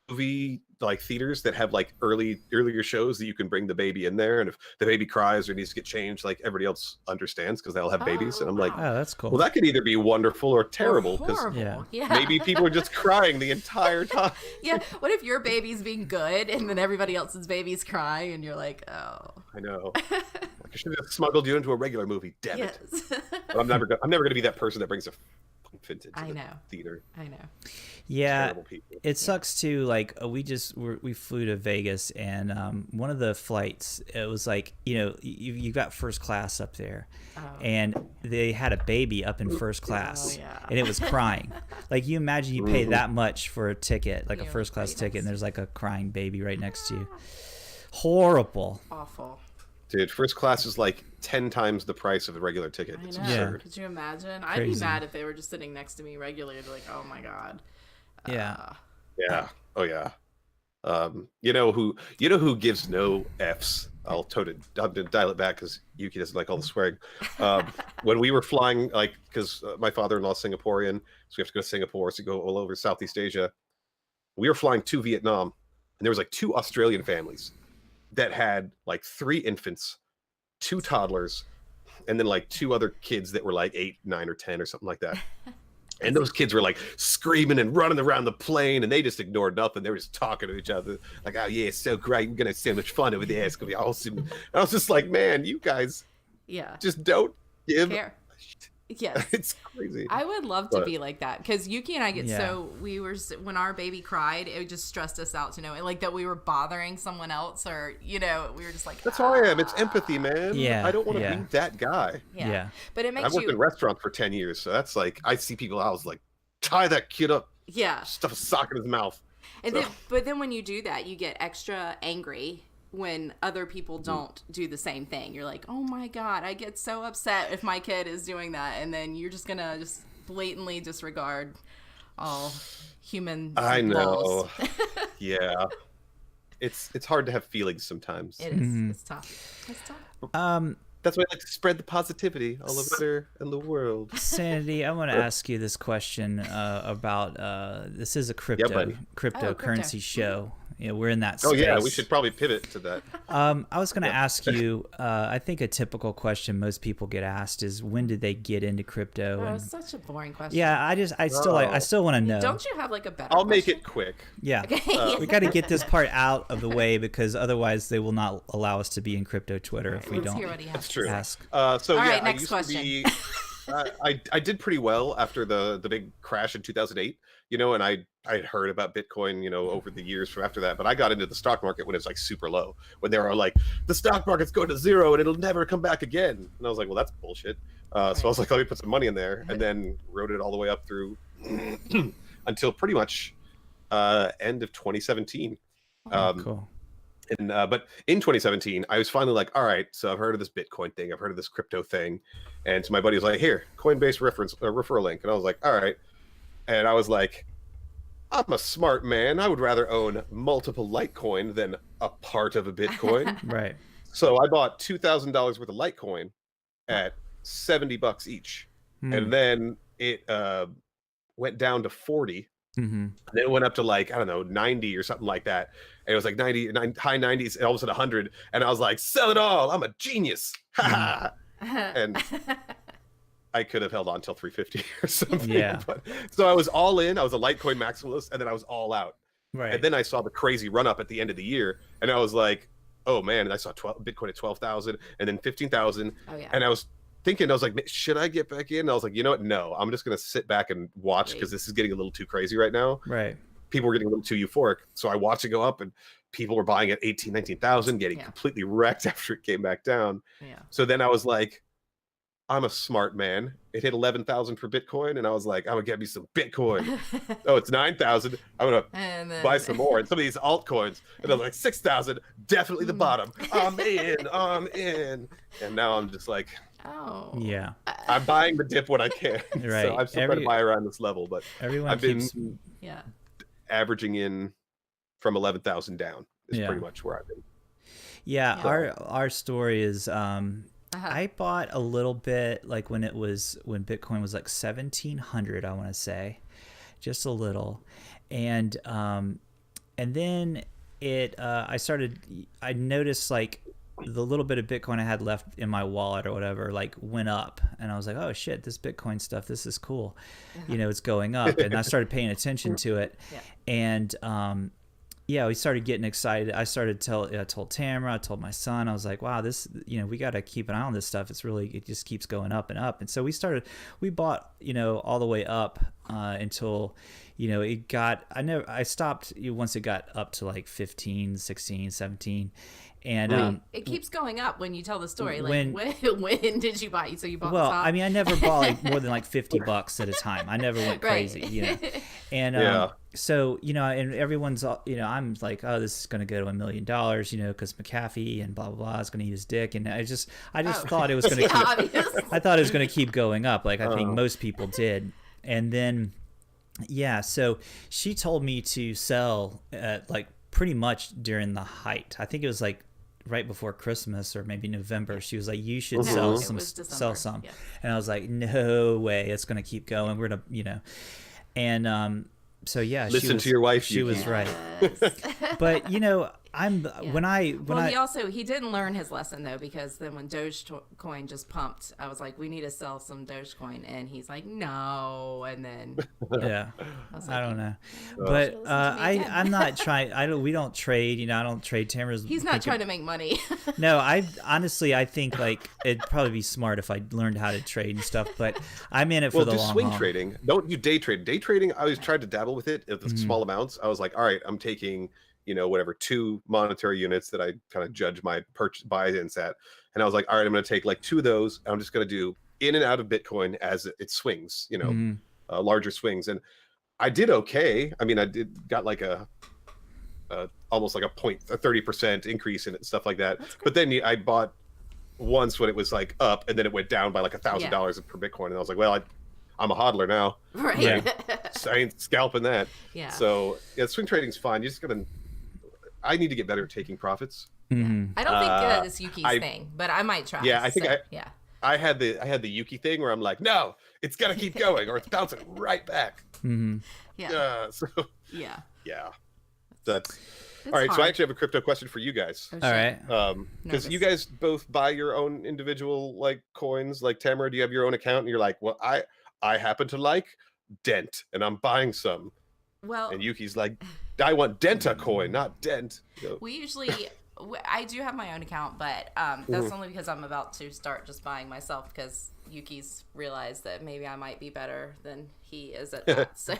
movie like theaters that have like earlier shows that you can bring the baby in there, and if the baby cries or needs to get changed, like everybody else understands because they all have babies. And I'm like, oh, that's cool. well, that could either be wonderful or terrible because Horrible. Yeah. Yeah. maybe people are just crying the entire time. Yeah. What if your baby's being good and then everybody else's baby's crying and you're like, oh. I know. Like, I should have smuggled you into a regular movie. Damn it! Yes. But I'm never gonna be that person that brings a infant into I the know. theater. I know. Yeah, Terrible people. it sucks too. Like we flew to Vegas, and one of the flights, it was like you got first class up there, and they had a baby up in first class, yeah. and it was crying. Like you imagine you pay that much for a ticket, like a Yeah, first class right ticket, and next there's like a crying baby right next to you. Horrible. Awful. Dude, first class is like 10 times the price of a regular ticket. I It's know. absurd. Could you imagine? I'd be Crazy. mad if they were just sitting next to me regularly. I'd be like, oh my God. Yeah. Yeah. Oh yeah. You know who gives no Fs. I'll dial it back because Yuki doesn't like all the swearing. When we were flying, like, because my father-in-law's Singaporean, so we have to go to Singapore, so go all over Southeast Asia. We were flying to Vietnam, and there was like 2 Australian families that had like 3 infants, 2 toddlers, and then like 2 other kids that were like 8, 9, or 10 or something like that. And those kids were like screaming and running around the plane, and they just ignored nothing. They were just talking to each other, like, "Oh yeah, it's so great. We're gonna have so much fun over there. It's gonna be awesome." And I was just like, "Man, you guys, just don't give care." Yes, it's crazy. I would love to be like that, because Yuki and I get when our baby cried, it just stressed us out to know, like, that we were bothering someone else, or we were just like, that's how I am. It's empathy, man. Yeah, I don't want to be that guy. Yeah. But it makes I've worked in restaurants for 10 years, so that's like, I see people, I was like, tie that kid up. Yeah. Stuff a sock in his mouth. And then when you do that, you get extra angry when other people don't do the same thing. You're like, oh my God, I get so upset if my kid is doing that. And then you're just going to just blatantly disregard all human I know. laws. Yeah. It's hard to have feelings sometimes. It is. It's tough. It's tough. That's why I like to spread the positivity all over in the world. Sanity, I want to ask you this question about this is a cryptocurrency show. We're in that space. Oh yeah, we should probably pivot to that. I was going to ask you. I think a typical question most people get asked is, when did they get into crypto? Oh, it's such a boring question. Yeah, I still want to know. Don't you have like a better? I'll make it quick. Yeah, we got to get this part out of the way, because otherwise they will not allow us to be in crypto Twitter if we don't. That's true. Ask. All right, next question. I did pretty well after the big crash in 2008, and I had heard about Bitcoin, over the years from after that, but I got into the stock market when it was like super low, when they were like, the stock market's going to zero and it'll never come back again. And I was like, well, that's bullshit. So I was like, let me put some money in there, and then rode it all the way up through until pretty much end of 2017. Cool. And but in 2017, I was finally like, all right, so I've heard of this Bitcoin thing, I've heard of this crypto thing, and so my buddy was like, here, Coinbase referral link, and I was like, all right, and I was like, I'm a smart man. I would rather own multiple Litecoin than a part of a Bitcoin. Right. So I bought $2,000 worth of Litecoin at $70 each, and then it went down to 40. And then it went up to like, I don't know, 90 or something like that. And it was like 90, high 90s, and all of a sudden 100. And I was like, sell it all. I'm a genius. And I could have held on till 350 or something. Yeah. But, so I was all in. I was a Litecoin maximalist, and then I was all out. Right. And then I saw the crazy run up at the end of the year, and I was like, oh man. And I saw Bitcoin at 12,000 and then 15,000. Oh, yeah. And I was thinking, I was like, should I get back in? And I was like, you know what? No, I'm just going to sit back and watch, because this is getting a little too crazy right now. Right. People were getting a little too euphoric. So I watched it go up, and people were buying at 18, 19,000, getting completely wrecked after it came back down. Yeah. So then I was like, I'm a smart man. It hit 11,000 for Bitcoin, and I was like, I'm gonna get me some Bitcoin. Oh, it's 9,000. I'm gonna buy some more. And some of these altcoins, and I'm like 6,000, definitely the bottom. I'm in. And now I'm just like, oh yeah, I'm buying the dip when I can. Right. So I'm still trying to buy around this level, but I've been averaging in from 11,000 down is pretty much where I've been. Yeah, our story is I bought a little bit, like when Bitcoin was like 1,700, I want to say, just a little, and then I noticed like the little bit of Bitcoin I had left in my wallet or whatever, like went up, and I was like, oh shit, this Bitcoin stuff, this is cool, it's going up, and I started paying attention to it, and we started getting excited. I told Tamara, I told my son, I was like, wow, this, we got to keep an eye on this stuff. It just keeps going up and up. And so we bought, all the way up until, I stopped once it got up to like 15, 16, 17. And it keeps going up when you tell the story. Like when did you buy? So you bought. Well, I mean, I never bought like more than like $50 at a time. I never went crazy, And so and everyone's I'm like, oh, this is going to go to $1 million, because McAfee and blah blah blah is going to eat his dick, and I just thought it was going to keep. I thought it was going to keep going up, like I think most people did, and then so she told me to sell at like pretty much during the height. I think it was like right before Christmas or maybe November. She was like, you should sell some. Yeah. And I was like, no way, it's going to keep going. We're going to, and so yeah, listen to your wife. She was right. But he didn't learn his lesson though, because then when Dogecoin just pumped, I was like, we need to sell some Dogecoin, and he's like, no, and then I don't know, but I'm not trying. We don't trade. I don't trade. Tamara's. He's not trying to make money. No, I think like it'd probably be smart if I learned how to trade and stuff. But I'm in it for the long haul. Swing trading. Don't you day trade? Day trading. I always tried to dabble with it at small amounts. I was like, all right, I'm taking 2 monetary units that I kind of judge my purchase buy-ins at. And I was like, all right, I'm going to take like 2 of those. And I'm just going to do in and out of Bitcoin as it swings, larger swings. And I did okay. I mean, got like almost like a 30% increase in it and stuff like that. But then I bought once when it was like up, and then it went down by like $1,000 per Bitcoin. And I was like, well, I'm a hodler now. Right. Yeah. I ain't scalping that. Yeah. So swing trading's fine. You just gotta. I need to get better at taking profits. Mm-hmm. I don't think that's Yuki's thing, but I might try. Yeah, I think I had the Yuki thing where I'm like, no, it's gotta keep going, or it's bouncing right back. Mm-hmm. Yeah. Yeah. That's all right. Hard. So I actually have a crypto question for you guys. All right. Because you guys both buy your own individual like coins. Like Tamara, do you have your own account? And you're like, well, I happen to like Dent, and I'm buying some. Well, and Yuki's like, I want Denta coin, not Dent. We usually, I do have my own account, but that's only because I'm about to start just buying myself, because Yuki's realized that maybe I might be better than he is at that. So,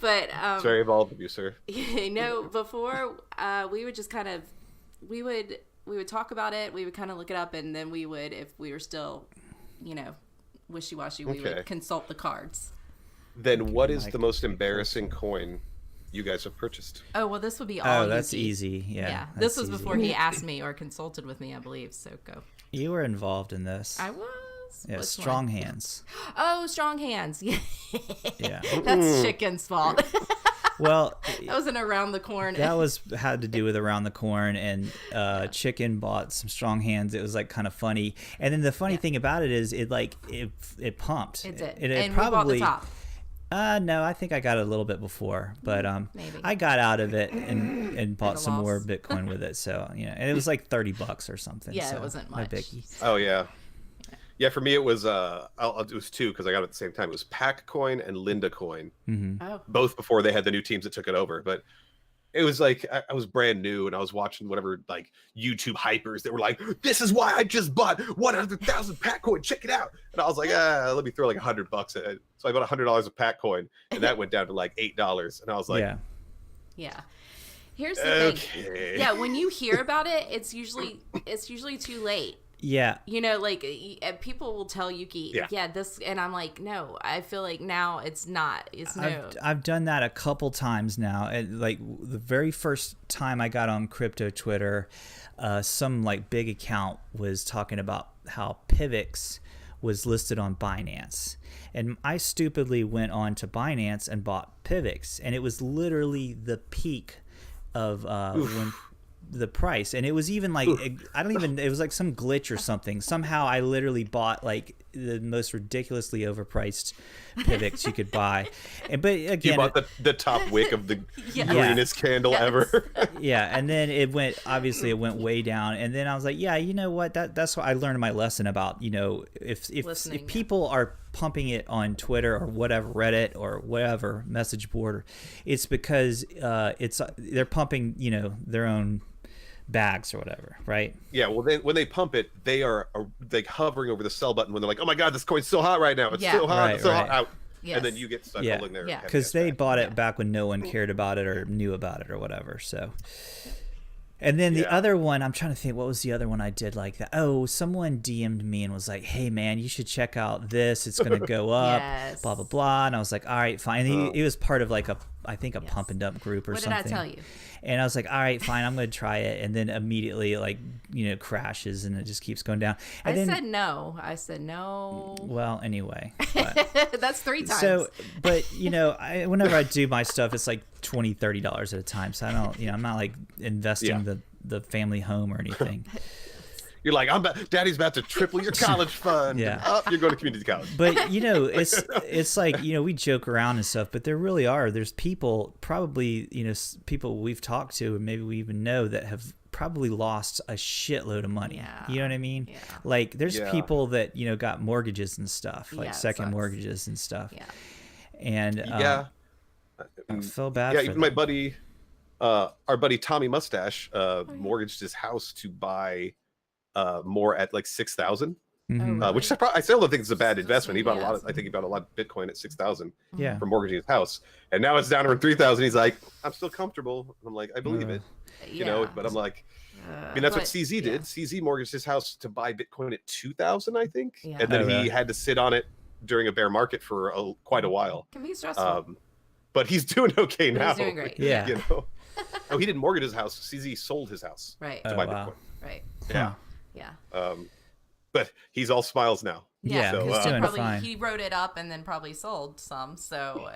but it's very evolved of you, sir. Before we would just kind of, we would talk about it. We would kind of look it up, and then we would, if we were still, wishy-washy, we would consult the cards. Then what is the most embarrassing coin you guys have purchased? Oh, well, this would be all that's Yuki. easy. Yeah. This was before he asked me or consulted with me, I believe. So go. You were involved in this. I was. Yeah, strong hands. Oh, strong hands. Yeah. Yeah. That's Chicken's fault. Well, that was an around the corn. That had to do with around the corn, and Chicken bought some strong hands. It was like kind of funny, and then the funny thing about it is it pumped. It did. It probably, we bought the top. No, I think I got it a little bit before, but maybe. I got out of it and bought some more Bitcoin with it. So and it was like $30 or something. Yeah, so it wasn't much. No biggie. Oh yeah. Yeah, for me it was it was 2 because I got it at the same time. It was Pack Coin and Linda Coin, both before they had the new teams that took it over. But it was like I was brand new, and I was watching whatever like YouTube hypers that were like, "This is why I just bought 100,000 Pack Coin. Check it out!" And I was like, let me throw like $100 at it. So I bought $100 of Pack Coin, and that went down to like $8. And I was like, yeah. Here's the thing. Yeah, when you hear about it, it's usually too late. Yeah. Like people will tell Yuki, this, and I'm like, no, I feel like now it's not. It's no. I've done that a couple times now. And like the very first time I got on crypto Twitter, some like big account was talking about how Pivx was listed on Binance. And I stupidly went on to Binance and bought Pivx, and it was literally the peak of when the price, and it was even like it was like some glitch or something. Somehow I literally bought like the most ridiculously overpriced Pivx you could buy. But again, you bought the top wick of the greenest candle ever. Yeah, and then it went way down, and then I was like, you know what, that's what I learned my lesson about, if people are pumping it on Twitter or whatever, Reddit or whatever message board, it's because they're pumping their own bags or whatever, right? Yeah, well, when they pump it, they are like hovering over the sell button when they're like, oh my god, this coin's so hot right now, it's so hot, it's so hot, out. Yes. And then you get stuck holding there. Yeah, because they bought it back when no one cared about it or knew about it or whatever. So, and then the other one, I'm trying to think, what was the other one I did like that? Oh, someone DM'd me and was like, hey man, you should check out this, it's gonna go up, blah blah blah. And I was like, all right, fine. And he was part of like I think a pump and dump group or what something. What did I tell you? And I was like, all right, fine, I'm going to try it. And then immediately, like, crashes and it just keeps going down. And I then, said no. I said no. Well, anyway. But, that's 3 times. So, but, whenever I do my stuff, it's like $20, $30 at a time. So I don't, I'm not like investing the family home or anything. You're like, Daddy's about to triple your college fund. Yeah. You're going to community college. But, it's like, we joke around and stuff, but there's people probably, people we've talked to and maybe we even know that have probably lost a shitload of money. Yeah. You know what I mean? Yeah. Like there's people that, got mortgages and stuff, like second sucks. mortgages and stuff. Yeah. And I feel bad for even them. my buddy, our buddy Tommy Mustache, mortgaged his house to buy more at like 6,000, which I still don't think it's a bad investment. He bought I think he bought a lot of Bitcoin at 6,000 for mortgaging his house, and now it's down around 3,000. He's like, I'm still comfortable. I'm like, I believe it, but I'm like, I mean, that's what CZ did. CZ mortgaged his house to buy Bitcoin at 2,000, I think, and then he had to sit on it during a bear market for quite a while. Can be stressful. But he's doing okay now. He's doing great. Yeah. Oh, he didn't mortgage his house. CZ sold his house to buy Bitcoin. Right. Yeah. Yeah. But he's all smiles now. Yeah, so, he's doing probably fine. he wrote it up and then probably sold some. So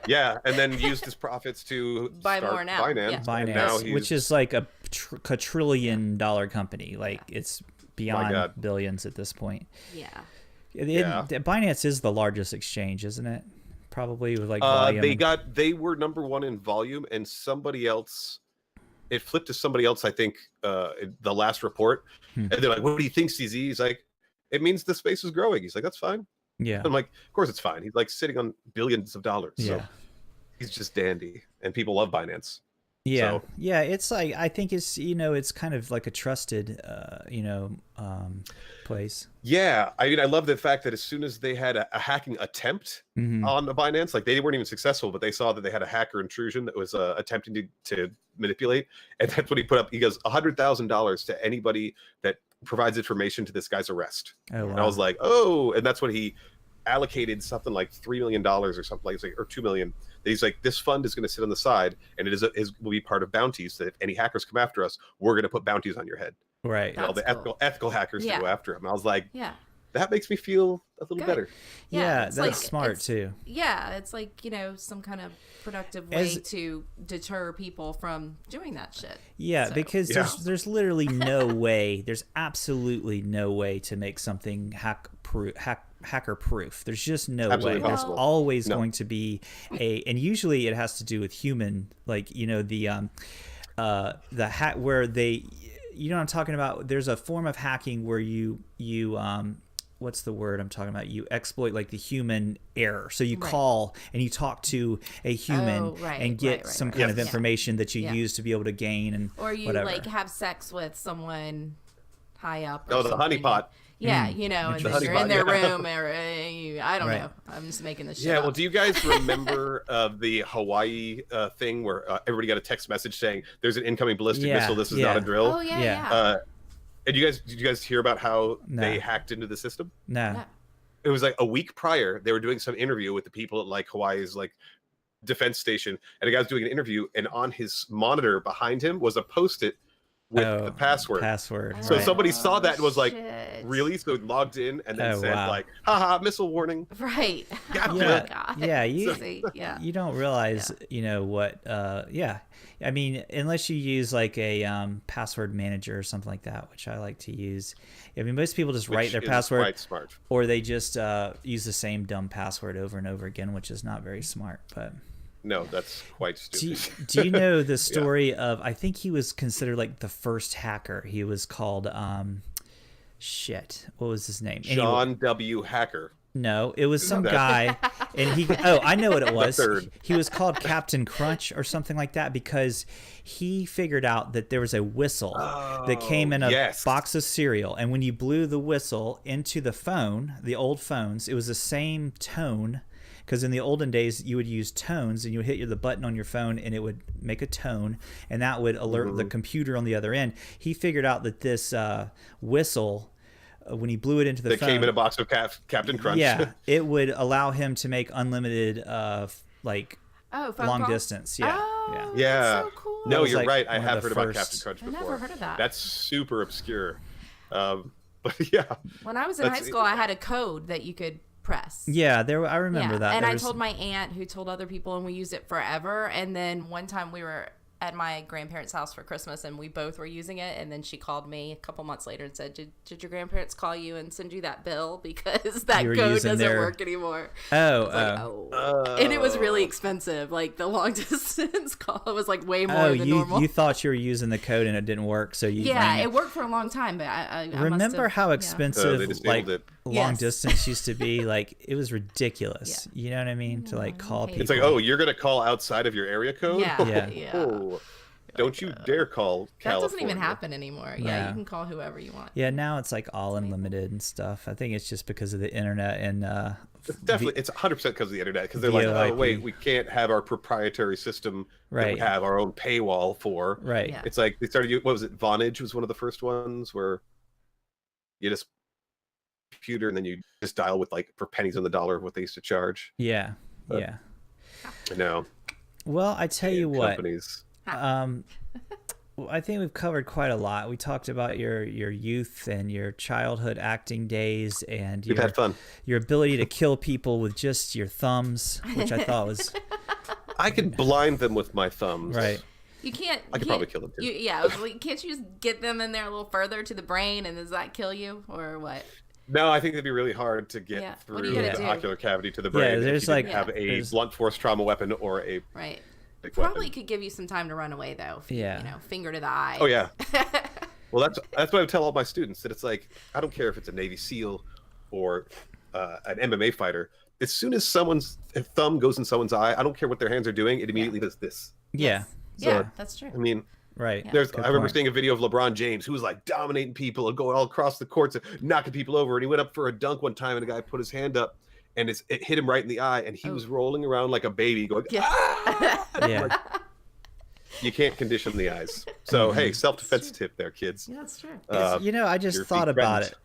Yeah, and then used his profits to Buy start more now. Binance. Yeah. And now Binance, which is like a trillion-dollar company. Like it's beyond billions at this point. Yeah. Binance is the largest exchange, isn't it? Probably with like volume. They were number one in volume, and somebody else. It flipped to somebody else, I think, in the last report. And they're like, what do you think, CZ? He's like, it means the space is growing. He's like, that's fine. Yeah. I'm like, of course it's fine. He's like sitting on billions of dollars. Yeah. So he's just dandy. And people love Binance. Yeah. So, yeah. It's like, I think it's, it's kind of like a trusted, place. Yeah. I mean, I love the fact that as soon as they had a hacking attempt on the Binance, like they weren't even successful, but they saw that they had a hacker intrusion that was attempting to manipulate. And that's what he put up. He goes, $100,000 to anybody that provides information to this guy's arrest. Oh, wow. And I was like, oh, and that's when he allocated something like $3 million or something like, or $2 million. He's like, this fund is going to sit on the side, and it will be part of bounties. That if any hackers come after us, we're going to put bounties on your head. Right. All the ethical hackers to go after him. And I was like, yeah, that makes me feel a little better. Yeah, that's like, smart too. Yeah, it's like, some kind of productive way to deter people from doing that shit. Yeah, so, because there's literally no way, there's absolutely no way to make something hacker proof. There's just no way. There's always going to be and usually it has to do with human, like, the hack where they, what I'm talking about? There's a form of hacking where you what's the word I'm talking about? You exploit like the human error. So you call and you talk to a human and get some kind of information that you use to be able to gain and or you whatever. Like have sex with someone high up. Or the honeypot. Yeah, and then you're in their room, or I don't know. I'm just making this shit up. Well, do you guys remember the Hawaii thing where everybody got a text message saying there's an incoming ballistic missile? This is not a drill. Oh yeah. And did you guys hear about how they hacked into the system? No. It was like a week prior. They were doing some interview with the people at like Hawaii's like defense station, and a guy was doing an interview, and on his monitor behind him was a Post-it with the password. So somebody saw that and was like, really? So logged in and then said like, haha, missile warning. Right. Gotcha. You don't realize, what, I mean, unless you use like a password manager or something like that, which I like to use. I mean, most people just write their password quite smart. Or they just use the same dumb password over and over again, which is not very smart, but... No, that's quite stupid. Do you know the story of, I think he was considered like the first hacker. He was called, what was his name? John W. Hacker. No, it was some guy, and I know what it was. He was called Captain Crunch or something like that because he figured out that there was a whistle that came in a box of cereal, and when you blew the whistle into the phone, the old phones, it was the same tone. Because in the olden days, you would use tones, and you would hit the button on your phone, and it would make a tone, and that would alert the computer on the other end. He figured out that this whistle, when he blew it into the phone... That came in a box of Captain Crunch. Yeah, it would allow him to make unlimited, phone long calls? distance. Yeah. Oh, Yeah. that's so cool. No, was you're like right. I one of have the heard about first- Captain Crunch I before. never heard of that. That's super obscure. But yeah. When I was in high school, I had a code that you could press. Yeah, I remember that. And There I was- told my aunt, who told other people, and we used it forever. And then one time we were at my grandparents' house for Christmas, and we both were using it. And then she called me a couple months later and said, "Did your grandparents call you and send you that bill because that You were code using doesn't their- work anymore?" Oh, And it was really expensive. Like the long distance call was like way more than normal. you thought you were using the code and it didn't work, so you Yeah, rang it worked for a long time, but I must Remember have- how yeah. expensive they disabled like it. long Yes. distance used to be? Like it was ridiculous. You know what I mean? To like call hate people. It's like, oh, you're gonna call outside of your area code? Yeah, Yeah. yeah. Oh, don't you dare call That California. doesn't even happen anymore. Yeah, Yeah. you can call whoever you want. Yeah, now it's like all unlimited and stuff. I think it's just because of the internet and It's definitely, it's 100% because of the internet. Because they're like, VoIP. oh wait, we can't have our proprietary system that Right. we have our own paywall for. right. Yeah. It's like they started. What was it? Vonage was one of the first ones where you just computer and then you just dial with like for pennies on the dollar what they used to charge. Yeah. But- Yeah. I know. Well, I tell you what. Companies. Well, I think we've covered quite a lot. We talked about your youth and your childhood acting days and We've had fun. your ability to kill people with just your thumbs, which I thought was I can blind them with my thumbs. right. You can't. I could you probably can't- kill them too. Yeah, I was like, can't you just get them in there a little further to the brain, and does that kill you, or what? No, I think it'd be really hard to get Yeah. What through are you gonna the do? ocular cavity to the Yeah, brain. if there's you didn't like- have a there's- blunt force trauma weapon or a Right. big Probably weapon. could give you some time to run away though. If you, Yeah. You know, finger to the eye. Oh yeah. Well, that's what I tell all my students, that it's like, I don't care if it's a Navy SEAL or an MMA fighter. As soon as someone's thumb goes in someone's eye, I don't care what their hands are doing. It immediately does this. Yeah. Yeah, that's true. I mean, Right. I Good remember point. seeing a video of LeBron James who was like dominating people and going all across the courts and knocking people over. And he went up for a dunk one time, and a guy put his hand up, and it hit him right in the eye, and he was rolling around like a baby, going, Yeah. "Ah!" Yeah. You can't condition the eyes. So hey, self-defense tip there, kids. Yeah, that's true. You know, I just your thought feet about threatened. it.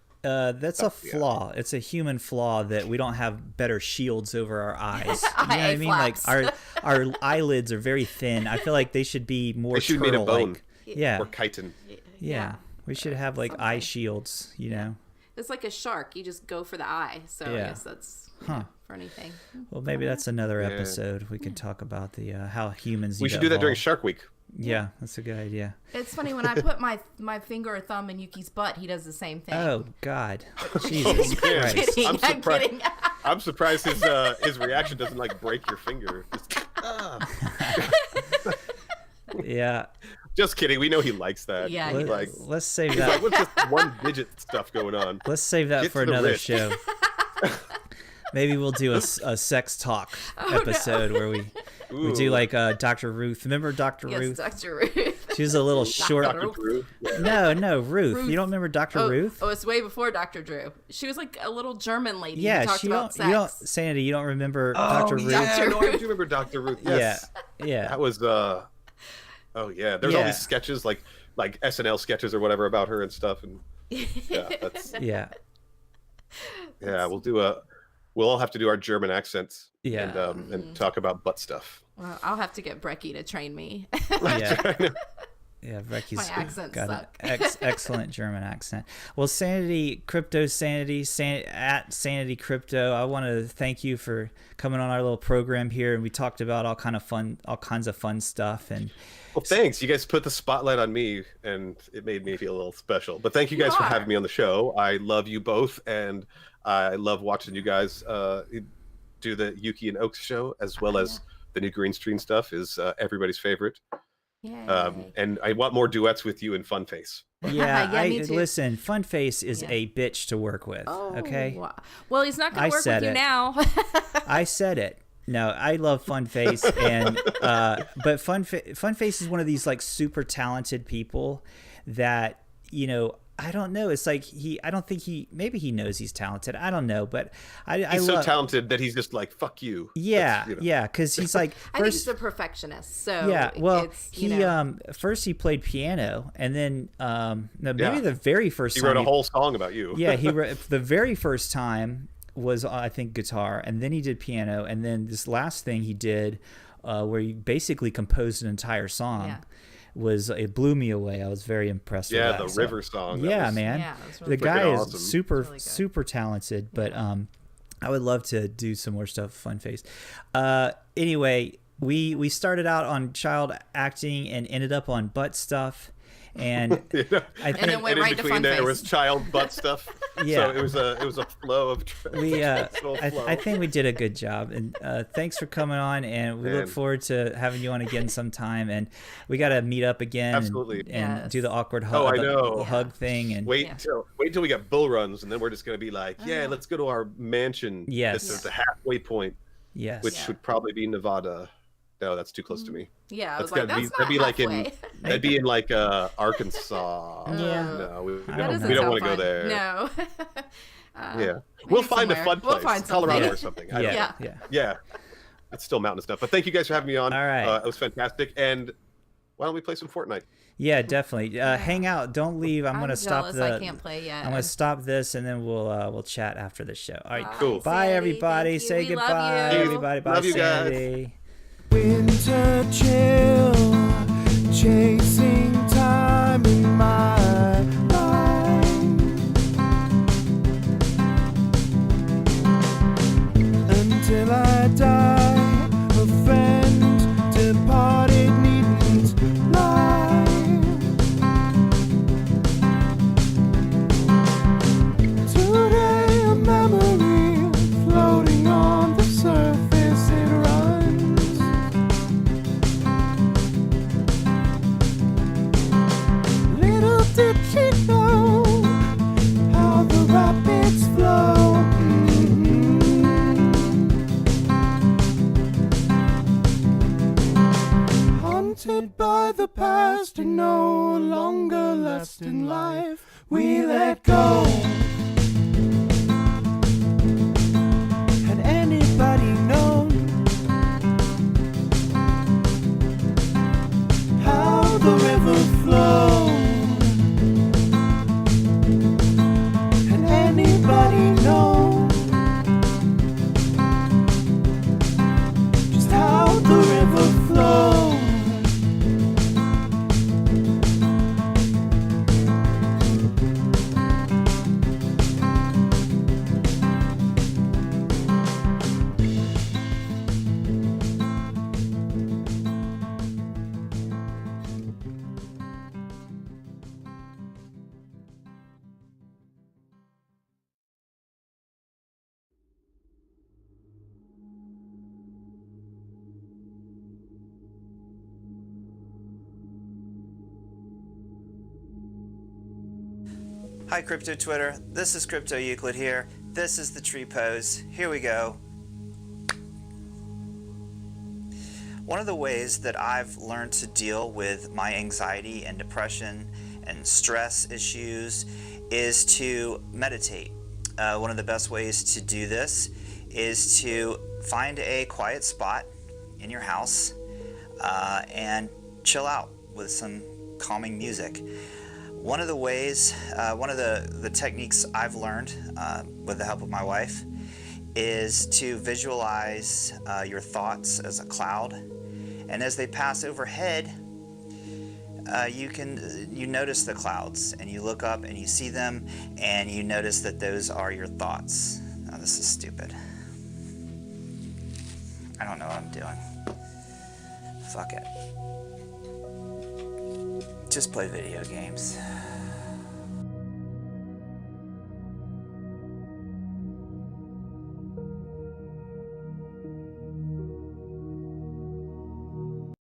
That's a flaw. It's a human flaw that we don't have better shields over our eyes. You know what I Eye mean? Like flaps. our eyelids are very thin. I feel like they should be more They should be made of turtle-like. bone. Yeah. Or chitin. Yeah. We should have like eye shields, you know. It's like a shark. You just go for the eye. So I Yeah. guess that's you know, for anything. Well, maybe that's another episode. We can talk about the how humans. We need should to do that during evolve. Shark Week. Yeah, that's a good idea. It's funny when I put my finger or thumb in Yuki's butt, he does the same thing. Oh God, Jesus man. Christ! kidding. I'm surprised- kidding. I'm surprised his reaction doesn't like break your finger. Yeah, Just kidding. We know he likes that. Yeah, he Let, like, does. let's save he's like, that. what's this one digit stuff going on? Let's save that Get for to the another wrist. show. Maybe we'll do a sex talk episode where we do Ooh. like Dr. Ruth. Remember Dr. Yes, Ruth? Dr. Ruth. She was a little short. Dr. Drew. Yeah. No, Ruth. Ruth. You don't remember Dr. Oh, Ruth? oh, it's way before Dr. Drew. She was like a little German lady Yeah, who talked she about don't. You don't. sex. Sanity, you don't remember Dr. Ruth? Yeah, Dr. no, I do remember Dr. Ruth. Yes. Yeah. That was oh yeah. There's all Yeah. these sketches like SNL sketches or whatever about her and stuff, and yeah, that's Yeah. we'll all have to do our German accents Yeah. and talk about butt stuff. Well, I'll have to get Brecky to train me. Yeah. Yeah, Becky's My accents got suck. an excellent German accent. Well, Sanity, Crypto Sanity, at Sanity Crypto, I want to thank you for coming on our little program here, and we talked about all kinds of fun stuff. And Well, thanks. You guys put the spotlight on me, and it made me feel a little special. But thank you guys for are. having me on the show. I love you both, and I love watching you guys do the Yuki and Oaks show, as well as the new green screen stuff is everybody's favorite. Yay. And I want more duets with you and Funface. yeah, Yeah, me too. listen, Funface is Yeah. a bitch to work with. Oh, Okay, wow. Well, he's not going I to work said with you it. now. I said it. No, I love Funface, and but Funface is one of these like super talented people that, you know, I don't know. It's like maybe he knows he's talented. I don't know, but I He's so love, talented that he's just like, fuck you. Yeah, That's, you know. yeah, because he's like I think first, he's a perfectionist. So yeah. Well, it's, he you know, first he played piano, and then no, maybe Yeah. the very first He time wrote a whole song about you. yeah, he wrote the very first time was I think guitar, and then he did piano, and then this last thing he did where you basically composed an entire song. Yeah. It blew me away. I was very impressed with that. The river song. Yeah, man. Yeah, that was really The guy is awesome. super talented, but I would love to do some more stuff Fun Face. Anyway, we started out on child acting and ended up on butt stuff. And I think, and then went in right to between Fun there Face. was child butt stuff. Yeah. So it was a flow of I think we did a good job, and thanks for coming on, and we look forward to having you on again sometime, and we got to meet up again. Absolutely. and do the awkward hug, the hug thing, and wait till we get bull runs, and then we're just gonna be like, let's go to our mansion. Yes. This is the halfway point. Yes. Which would probably be Nevada. No, that's too close to me. Yeah, that'd be like in like Arkansas. Yeah. No, we That don't want to go there. No. We'll find a fun place. We'll find Colorado or something. Yeah. It's still mountain stuff. But thank you guys for having me on. All right. It was fantastic. And why don't we play some Fortnite? Yeah, definitely. Hang out. Don't leave. I'm gonna stop I can't play yet. I'm gonna stop this, and then we'll chat after the show. All right. Cool. Bye, everybody. Say We love goodbye, you. everybody. Bye, Love you guys. Sandy. Winter chill, chasing time in my mind until I die. A friend departed needn't lie. Today a memory floating on the surface it runs. Little did she know how the rapids flow. Haunted by the past and no longer left in life, we let go. Had anybody known how the river flows? And anybody know just how the river flows? Hi Crypto Twitter, this is Crypto Euclid here. This is the tree pose. Here we go. One of the ways that I've learned to deal with my anxiety and depression and stress issues is to meditate. One of the best ways to do this is to find a quiet spot in your house and chill out with some calming music. One of the ways, one of the techniques I've learned with the help of my wife is to visualize your thoughts as a cloud, and as they pass overhead, you notice the clouds, and you look up and you see them, and you notice that those are your thoughts. Now this is stupid. I don't know what I'm doing. Fuck it. Just play video games.